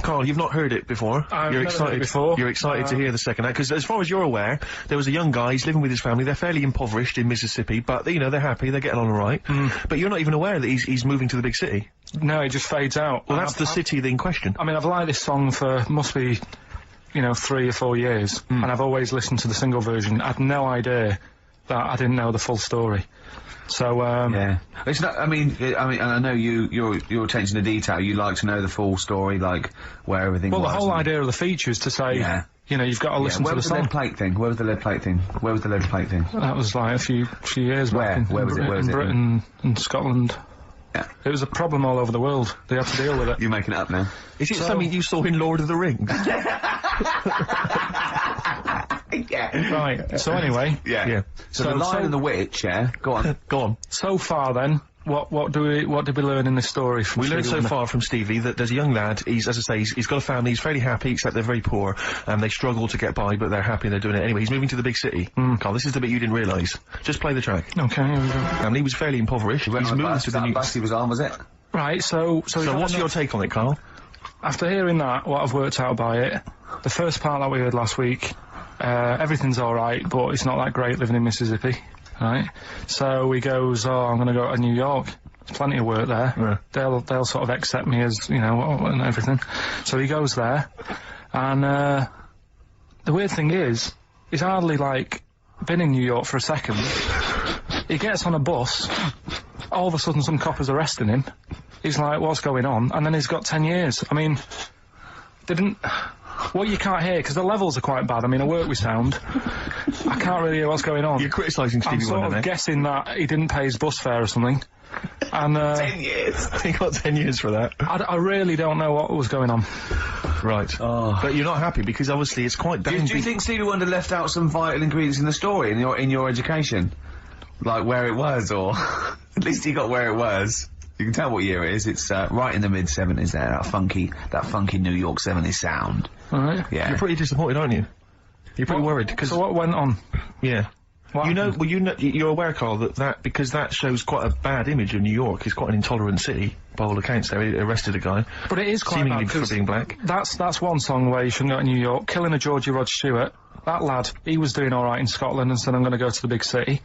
Speaker 2: Carl, you've not heard it before.
Speaker 3: I've
Speaker 2: You're
Speaker 3: never
Speaker 2: excited.
Speaker 3: heard it before.
Speaker 2: You're excited to hear the second act because, as far as you're aware, there was a young guy. He's living with his family. They're fairly impoverished in Mississippi, but you know they're happy. They're getting on all right. But you're not even aware that he's moving to the big city.
Speaker 3: No, it just fades out.
Speaker 2: Well, that's the city in question.
Speaker 3: I mean, I've liked this song for, must be, 3 or 4 years, and I've always listened to the single version. I had no idea that I didn't know the full story. So,
Speaker 1: yeah. It's not, I mean, and I know your attention to detail, you like to know the full story, like, where everything
Speaker 3: well,
Speaker 1: was.
Speaker 3: the whole idea of the feature is to say,
Speaker 1: Yeah.
Speaker 3: you've got to listen
Speaker 1: Where
Speaker 3: to the
Speaker 1: was the
Speaker 3: song.
Speaker 1: lead plate thing? Where was the lead plate thing? Where was the lead plate thing?
Speaker 3: That was like a few years
Speaker 1: Where?
Speaker 3: back.
Speaker 1: Where was it? Where was
Speaker 3: in
Speaker 1: it?
Speaker 3: Britain and Scotland.
Speaker 1: Yeah.
Speaker 3: It was a problem all over the world. They had to deal with it.
Speaker 1: You're making it up now.
Speaker 2: Is it something you saw in Lord of the Rings?
Speaker 1: Yeah.
Speaker 3: Right. So anyway.
Speaker 1: Yeah.
Speaker 2: Yeah.
Speaker 1: So the Lion and the Witch, yeah? Go on.
Speaker 2: Go on.
Speaker 3: So far then, what did we learn in this story from
Speaker 2: We learned
Speaker 3: Stevie
Speaker 2: so
Speaker 3: Wonder?
Speaker 2: far from Stevie that there's a young lad, he's, as I say, he's got a family, he's fairly happy, except they're very poor, and they struggle to get by, but they're happy and they're doing it anyway. He's moving to the big city. Carl, this is the bit you didn't realise. Just play the track.
Speaker 3: Okay, here we go.
Speaker 2: And he was fairly impoverished. He's moved to the new...
Speaker 1: bus he was on, was it?
Speaker 3: Right, so
Speaker 2: what's your take on it, Carl?
Speaker 3: After hearing that, what I've worked out by it, the first part that we heard last week, everything's alright, but it's not that great living in Mississippi, right? So he goes, oh, I'm going to go to New York. There's plenty of work there.
Speaker 2: Yeah.
Speaker 3: They'll sort of accept me as, you know, and everything. So he goes there, and the weird thing is, he's hardly, like, been in New York for a second. He gets on a bus, all of a sudden some cop is arresting him. He's like, what's going on? And then he's got 10 years. I mean, what you can't hear, because the levels are quite bad. I mean, I work with sound. I can't really hear what's going on.
Speaker 2: You're criticising Stevie Wonder,
Speaker 3: I'm sort of guessing that he didn't pay his bus fare or something. And
Speaker 1: 10 years.
Speaker 2: He got 10 years for that.
Speaker 3: I really don't know what was going on.
Speaker 2: Right.
Speaker 1: Oh.
Speaker 2: But you're not happy, because obviously it's quite...
Speaker 1: Do you think Stevie Wonder left out some vital ingredients in the story in your education? Like where it was, or... At least he got where it was. You can tell what year it is. It's right in the mid-70s there, that funky New York 70s sound.
Speaker 3: Alright.
Speaker 1: Yeah.
Speaker 2: You're pretty disappointed, aren't you? You're pretty worried, because...
Speaker 3: So what went on?
Speaker 2: Yeah.
Speaker 3: What
Speaker 2: You're aware, Carl, because that shows quite a bad image of New York. It's quite an intolerant city, by all accounts. They arrested a guy.
Speaker 3: But it is quite
Speaker 2: seemingly
Speaker 3: bad,
Speaker 2: for
Speaker 3: 'cause
Speaker 2: being black.
Speaker 3: That's one song where you shouldn't go to New York. Killing a Georgie Rod Stewart. That lad, he was doing alright in Scotland and said, I'm going to go to the big city.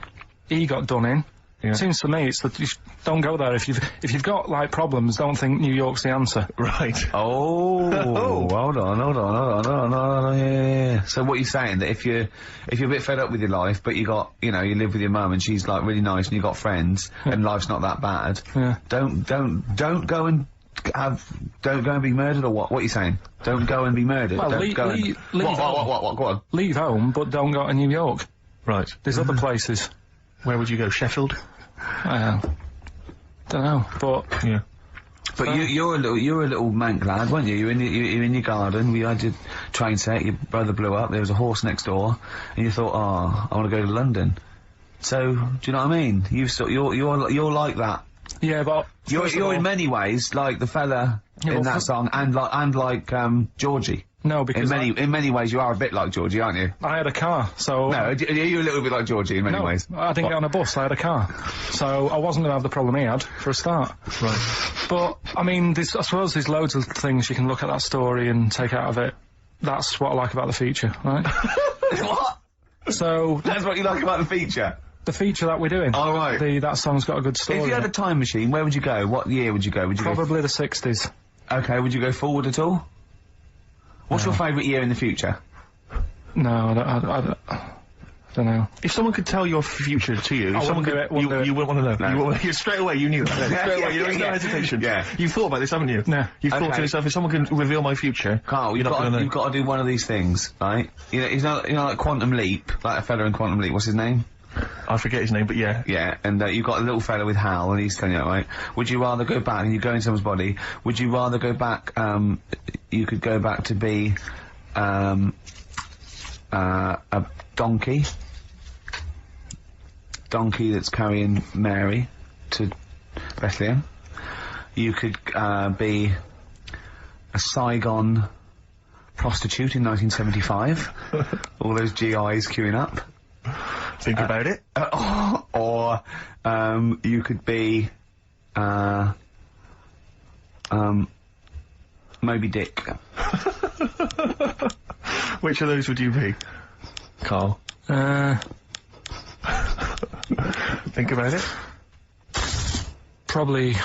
Speaker 3: He got done in.
Speaker 2: Yeah.
Speaker 3: Seems to me it's that you don't go there if you've got like problems. Don't think New York's the answer.
Speaker 2: Right.
Speaker 1: Oh, hold on, yeah. So what you're saying, that if you're a bit fed up with your life, but you live with your mum and she's like really nice and you got friends and life's not that bad, don't go and be murdered, or what? What are you saying? Don't go and be murdered.
Speaker 3: Well,
Speaker 1: Don't go and...
Speaker 3: leave
Speaker 1: What? Go on.
Speaker 3: Leave home, but don't go to New York.
Speaker 2: Right.
Speaker 3: There's other places.
Speaker 2: Where would you go? Sheffield?
Speaker 3: Don't know, but
Speaker 2: Yeah.
Speaker 1: But you're a little mank lad, weren't you? You're in your garden. We had your train set. Your brother blew up. There was a horse next door, and you thought, oh, I want to go to London. So, do you know what I mean? You're like that.
Speaker 3: yeah, but
Speaker 1: You're in many ways like the fella in that song, and like Georgie.
Speaker 3: no, because
Speaker 1: In many ways, you are a bit like Georgie, aren't you?
Speaker 3: I had a car, so
Speaker 1: No, are you a little bit like Georgie in many
Speaker 3: no,
Speaker 1: ways?
Speaker 3: I didn't get on a bus. I had a car, so I wasn't going to have the problem he had for a start.
Speaker 2: Right.
Speaker 3: But I mean, I suppose there's loads of things you can look at that story and take out of it. That's what I like about the feature, right?
Speaker 1: What?
Speaker 3: So
Speaker 1: That's what you like about the feature?
Speaker 3: the feature that we're doing.
Speaker 1: Oh, right.
Speaker 3: That song's got a good story.
Speaker 1: If you had a time machine, where would you go? What year would you go? Would you
Speaker 3: Probably the 60s.
Speaker 1: go... Okay, would you go forward at all? What's your favourite year in the future?
Speaker 3: No, I don't know.
Speaker 2: If someone could tell your future to you, if
Speaker 3: wouldn't
Speaker 2: someone
Speaker 3: do
Speaker 2: could,
Speaker 3: it, wouldn't do it.
Speaker 2: you wouldn't want to know. You straight away, you knew that. Straight away, there was no hesitation.
Speaker 1: Yeah.
Speaker 2: You've thought about this, haven't you?
Speaker 3: Yeah.
Speaker 2: You've thought
Speaker 1: Okay.
Speaker 2: to yourself, if someone can reveal my future,
Speaker 1: Carl,
Speaker 2: you're not going to know.
Speaker 1: you've got to do one of these things, right? You know, like Quantum Leap, like a fella in Quantum Leap. What's his name?
Speaker 2: I forget his name, but yeah.
Speaker 1: Yeah, and you've got a little fella with Hal, and he's telling you that, right? Would you rather go back, and you go in someone's body, would you rather go back, you could go back to be, a donkey that's carrying Mary to Bethlehem. You could, be a Saigon prostitute in 1975. All those GIs queuing up.
Speaker 2: Think about it.
Speaker 1: Or you could be Moby Dick.
Speaker 2: Which of those would you be, Carl? Think about it.
Speaker 3: Probably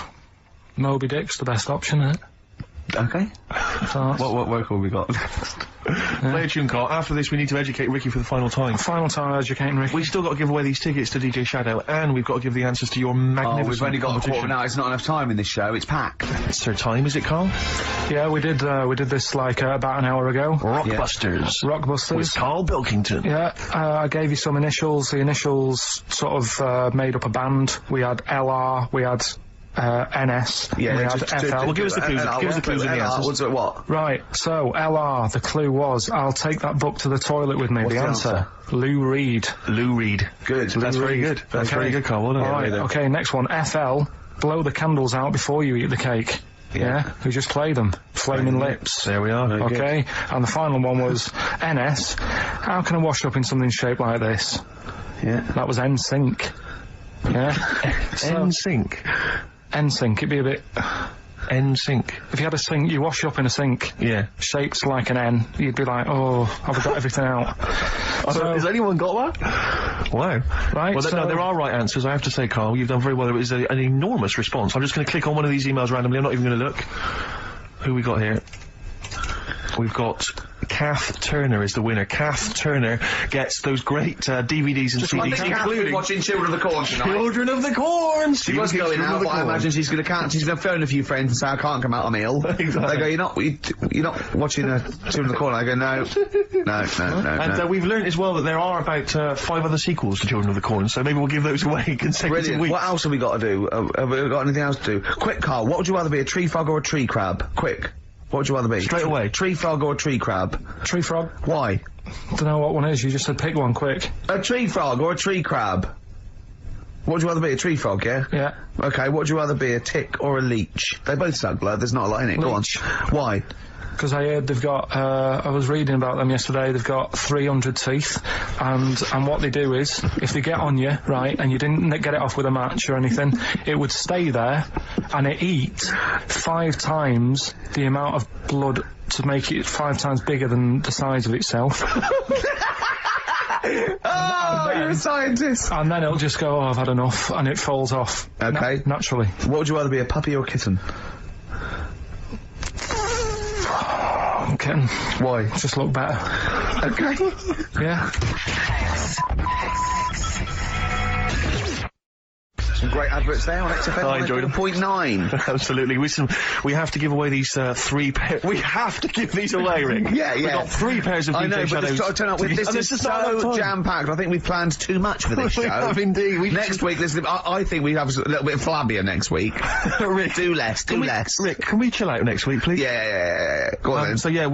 Speaker 3: Moby Dick's the best option, isn't it?
Speaker 1: Okay.
Speaker 3: So
Speaker 1: What work have we got?
Speaker 2: Play a tune, Carl. After this, we need to educate Ricky for the final time.
Speaker 3: final time educating Ricky.
Speaker 2: We've still got to give away these tickets to DJ Shadow, and we've got to give the answers to your magnificent
Speaker 1: We've only got a
Speaker 2: competition.
Speaker 1: quarter now. It's not enough time in this show. It's packed.
Speaker 2: It's their time, is it, Carl?
Speaker 3: Yeah, we did this like about an hour ago.
Speaker 2: Rockbusters.
Speaker 3: Rockbusters.
Speaker 2: With Carl Bilkington.
Speaker 3: Yeah, I gave you some initials. The initials sort of made up a band. We had LR, we had NS, we had FL.
Speaker 2: Well, give us the clues. Give us the clues and the answers.
Speaker 1: What's it, what?
Speaker 3: Right, so LR, the clue was, I'll take that book to the toilet with me.
Speaker 1: What's
Speaker 3: the
Speaker 1: the
Speaker 3: answer?
Speaker 1: answer?
Speaker 3: Lou Reed.
Speaker 2: Lou Reed.
Speaker 1: Good.
Speaker 2: That's very good. That's very good, Carl. Well done.
Speaker 3: Alright, okay, next one. FL, blow the candles out before you eat the cake. Yeah, we just play them. Flaming Lips.
Speaker 2: There we are. Very
Speaker 3: Okay, and the final one was NS. How can I wash up in something shaped like this?
Speaker 1: Yeah.
Speaker 3: That was NSYNC. Yeah.
Speaker 2: NSYNC.
Speaker 3: NSYNC, it'd be a bit...
Speaker 2: NSYNC.
Speaker 3: If you had a sink, you wash up in a sink.
Speaker 2: Yeah.
Speaker 3: Shaped like an N, you'd be like, oh, I've got everything out. So,
Speaker 2: has anyone got that? Wow.
Speaker 3: right,
Speaker 2: Well, no, there are right answers, I have to say, Carl. You've done very well. It was an enormous response. I'm just going to click on one of these emails randomly. I'm not even going to look. Who we got here? We've got... Kath Turner is the winner. Kath Turner gets those great DVDs and CDs,
Speaker 1: I think Kath's been watching Children of the Corn tonight.
Speaker 2: Children of the Corn!
Speaker 1: She was going out, but I imagine she's going to phone a few friends and say, I can't come out, I'm ill.
Speaker 2: Exactly.
Speaker 1: They go, you're not watching Children of the Corn. I go, no.
Speaker 2: And we've learned as well that there are about 5 other sequels to Children of the Corn, so maybe we'll give those away consecutive
Speaker 1: Brilliant.
Speaker 2: weeks.
Speaker 1: What else have we got to do? Have we got anything else to do? Quick, Carl, what would you rather be, a tree frog or a tree crab? Quick. What would you rather be?
Speaker 2: Straight away.
Speaker 1: Tree frog or a tree crab?
Speaker 3: tree frog.
Speaker 1: Why?
Speaker 3: Don't know what one is, you just said pick one quick.
Speaker 1: A tree frog or a tree crab? What would you rather be, a tree frog, yeah?
Speaker 3: Yeah.
Speaker 1: Okay, what would you rather be, a tick or a leech? They both suck blood, there's not a lot in it.
Speaker 3: Leech.
Speaker 1: Go on. Why?
Speaker 3: Because I heard they've got, I was reading about them yesterday, they've got 300 teeth, and what they do is, if they get on you, right, and you didn't get it off with a match or anything, it would stay there, and it eat 5 times the amount of blood to make it 5 times bigger than the size of itself.
Speaker 1: Oh, you're a scientist!
Speaker 3: And then it'll just go, oh, I've had enough, and it falls off.
Speaker 1: Okay.
Speaker 3: Naturally.
Speaker 1: What would you rather be, a puppy or a kitten?
Speaker 3: Kitten.
Speaker 1: Why?
Speaker 3: Just look better.
Speaker 1: Okay.
Speaker 3: Yeah.
Speaker 1: Some great adverts there on XFM.
Speaker 2: I enjoyed them.
Speaker 1: 1.9.
Speaker 2: Absolutely. We have to give away these 3 pairs. We have to give these away, Rick.
Speaker 1: Yeah.
Speaker 2: We've got 3 pairs of DJ
Speaker 1: I know, but
Speaker 2: Shadows.
Speaker 1: it's got to turn up with this. Is so jam-packed. I think we've planned too much for this show.
Speaker 2: We have indeed.
Speaker 1: Next week, I think we have a little bit flabbier next week.
Speaker 2: Rick,
Speaker 1: do less.
Speaker 2: Rick, can we chill out next week, please?
Speaker 1: Yeah. Go on then.
Speaker 2: So yeah,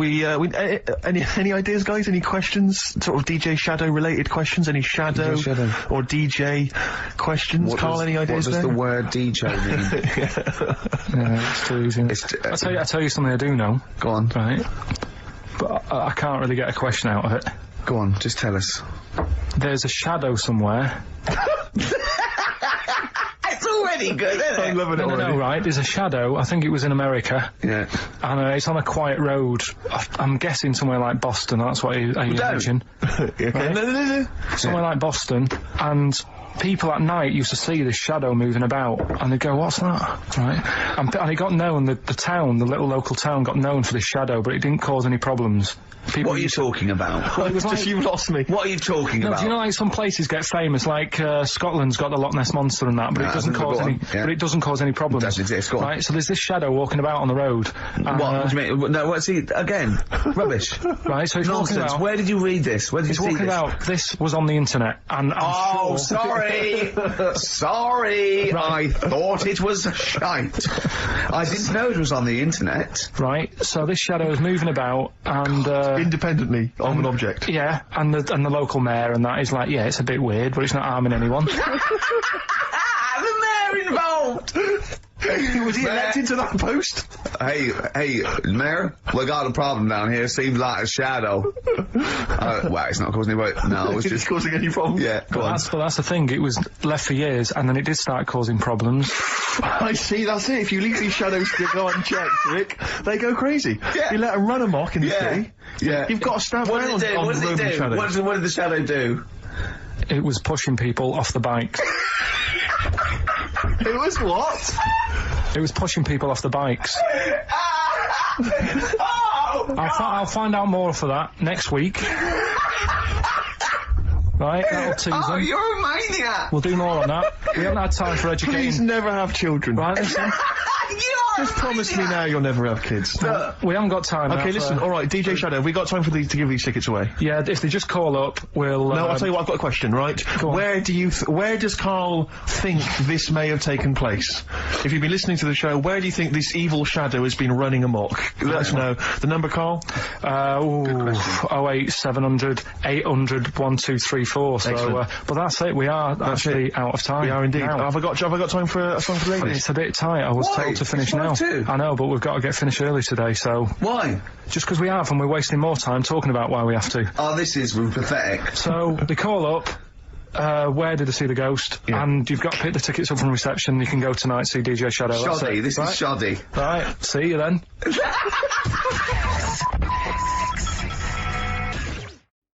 Speaker 2: any ideas, guys? Any questions? Sort of DJ Shadow related questions? Any Shadow or DJ questions? Carl, any ideas
Speaker 1: What does
Speaker 2: there?
Speaker 1: the word DJ mean?
Speaker 3: Yeah, it's too easy. I tell you something I do know.
Speaker 1: Go on.
Speaker 3: Right. But I can't really get a question out of it.
Speaker 1: Go on, just tell us.
Speaker 3: There's a shadow somewhere.
Speaker 1: It's already good, isn't it?
Speaker 2: I'm loving it already.
Speaker 3: No, right. There's a shadow. I think it was in America.
Speaker 1: Yeah.
Speaker 3: And it's on a quiet road. I'm guessing somewhere like Boston. That's what you imagine.
Speaker 2: Okay.
Speaker 3: Right?
Speaker 2: No.
Speaker 3: Somewhere like Boston. And people at night used to see this shadow moving about, and they'd go, what's that? Right? And it got known, the town, the little local town got known for this shadow, but it didn't cause any problems. People
Speaker 1: What are you talking about?
Speaker 3: Well, it was like,
Speaker 2: You've lost me.
Speaker 1: What are you talking
Speaker 3: no,
Speaker 1: about?
Speaker 3: do you know, like, some places get famous, like Scotland's got the Loch Ness Monster and that, but it doesn't cause any.
Speaker 1: Yeah.
Speaker 3: But it doesn't cause any problems.
Speaker 1: It doesn't exist. Go on.
Speaker 3: Right? So there's this shadow walking about on the road.
Speaker 1: What do you mean? No, what's he again? Rubbish.
Speaker 3: Right? So he's walking
Speaker 1: Nonsense.
Speaker 3: about.
Speaker 1: Where did you read this? Where did you
Speaker 3: He's
Speaker 1: see
Speaker 3: walking
Speaker 1: this?
Speaker 3: about. This was on the internet, and I'm sure.
Speaker 1: Sorry. Sorry. I thought it was shite. I didn't know it was on the internet.
Speaker 3: Right. So this shadow is moving about, and
Speaker 2: Independently of an object.
Speaker 3: yeah, and the local mayor and that is like, yeah, it's a bit weird, but it's not harming anyone.
Speaker 1: The mayor involved.
Speaker 2: Was he elected to that post?
Speaker 1: Hey, Mayor, we got a problem down here. Seems like a shadow. Well, it's not causing any work. No, it's
Speaker 2: Is it
Speaker 1: just...
Speaker 2: causing any problems?
Speaker 1: Yeah, go on.
Speaker 3: But that's the thing. It was left for years, and then it did start causing problems.
Speaker 2: I see, that's it. If you leave these shadows to go unchecked, Rick, they go crazy.
Speaker 1: Yeah.
Speaker 2: You let them run amok in the city.
Speaker 1: Yeah.
Speaker 2: You've got to stamp
Speaker 1: What
Speaker 2: down
Speaker 1: did it do?
Speaker 2: on
Speaker 1: What did it
Speaker 2: Roman
Speaker 1: do?
Speaker 2: shadows.
Speaker 1: What did the shadow do?
Speaker 3: It was pushing people off the bikes.
Speaker 2: It was what?
Speaker 3: It was pushing people off the bikes. I'll find out more for that next week. Right, that'll tease them.
Speaker 1: You're a maniac!
Speaker 3: We'll do more on that. We haven't had time for
Speaker 2: Please
Speaker 3: educating.
Speaker 2: never have children.
Speaker 3: Right, listen.
Speaker 2: Just promise me now you'll never have kids.
Speaker 3: We haven't got time.
Speaker 2: Okay,
Speaker 3: now
Speaker 2: listen,
Speaker 3: for-
Speaker 2: alright, DJ Shadow, have we got time for these to give these tickets away?
Speaker 3: Yeah, if they just call up, we'll...
Speaker 2: No, I'll tell you what, I've got a question, right?
Speaker 3: Go on.
Speaker 2: Where does Karl think this may have taken place? If you've been listening to the show, where do you think this evil shadow has been running amok? Let us know. The number, Karl?
Speaker 3: 08700 800 1234. before. So,
Speaker 2: Excellent.
Speaker 3: but that's it. We are actually out of time.
Speaker 2: We are indeed.
Speaker 3: Now.
Speaker 2: Have I got time for a song for the ladies?
Speaker 3: It's a bit tight. I was
Speaker 1: Why?
Speaker 3: told to finish
Speaker 1: It's
Speaker 3: now.
Speaker 1: 5:02.
Speaker 3: I know, but we've got to get finished early today. So
Speaker 1: Why?
Speaker 3: just because we have, and we're wasting more time talking about why we have to.
Speaker 1: Oh, this is pathetic.
Speaker 3: So they call up. Where did I see the ghost?
Speaker 2: Yeah.
Speaker 3: And you've got to pick the tickets up from reception. You can go tonight, see DJ Shadow. That's
Speaker 1: Shoddy.
Speaker 3: it.
Speaker 1: This
Speaker 3: Right?
Speaker 1: is shoddy.
Speaker 3: Right. See you then.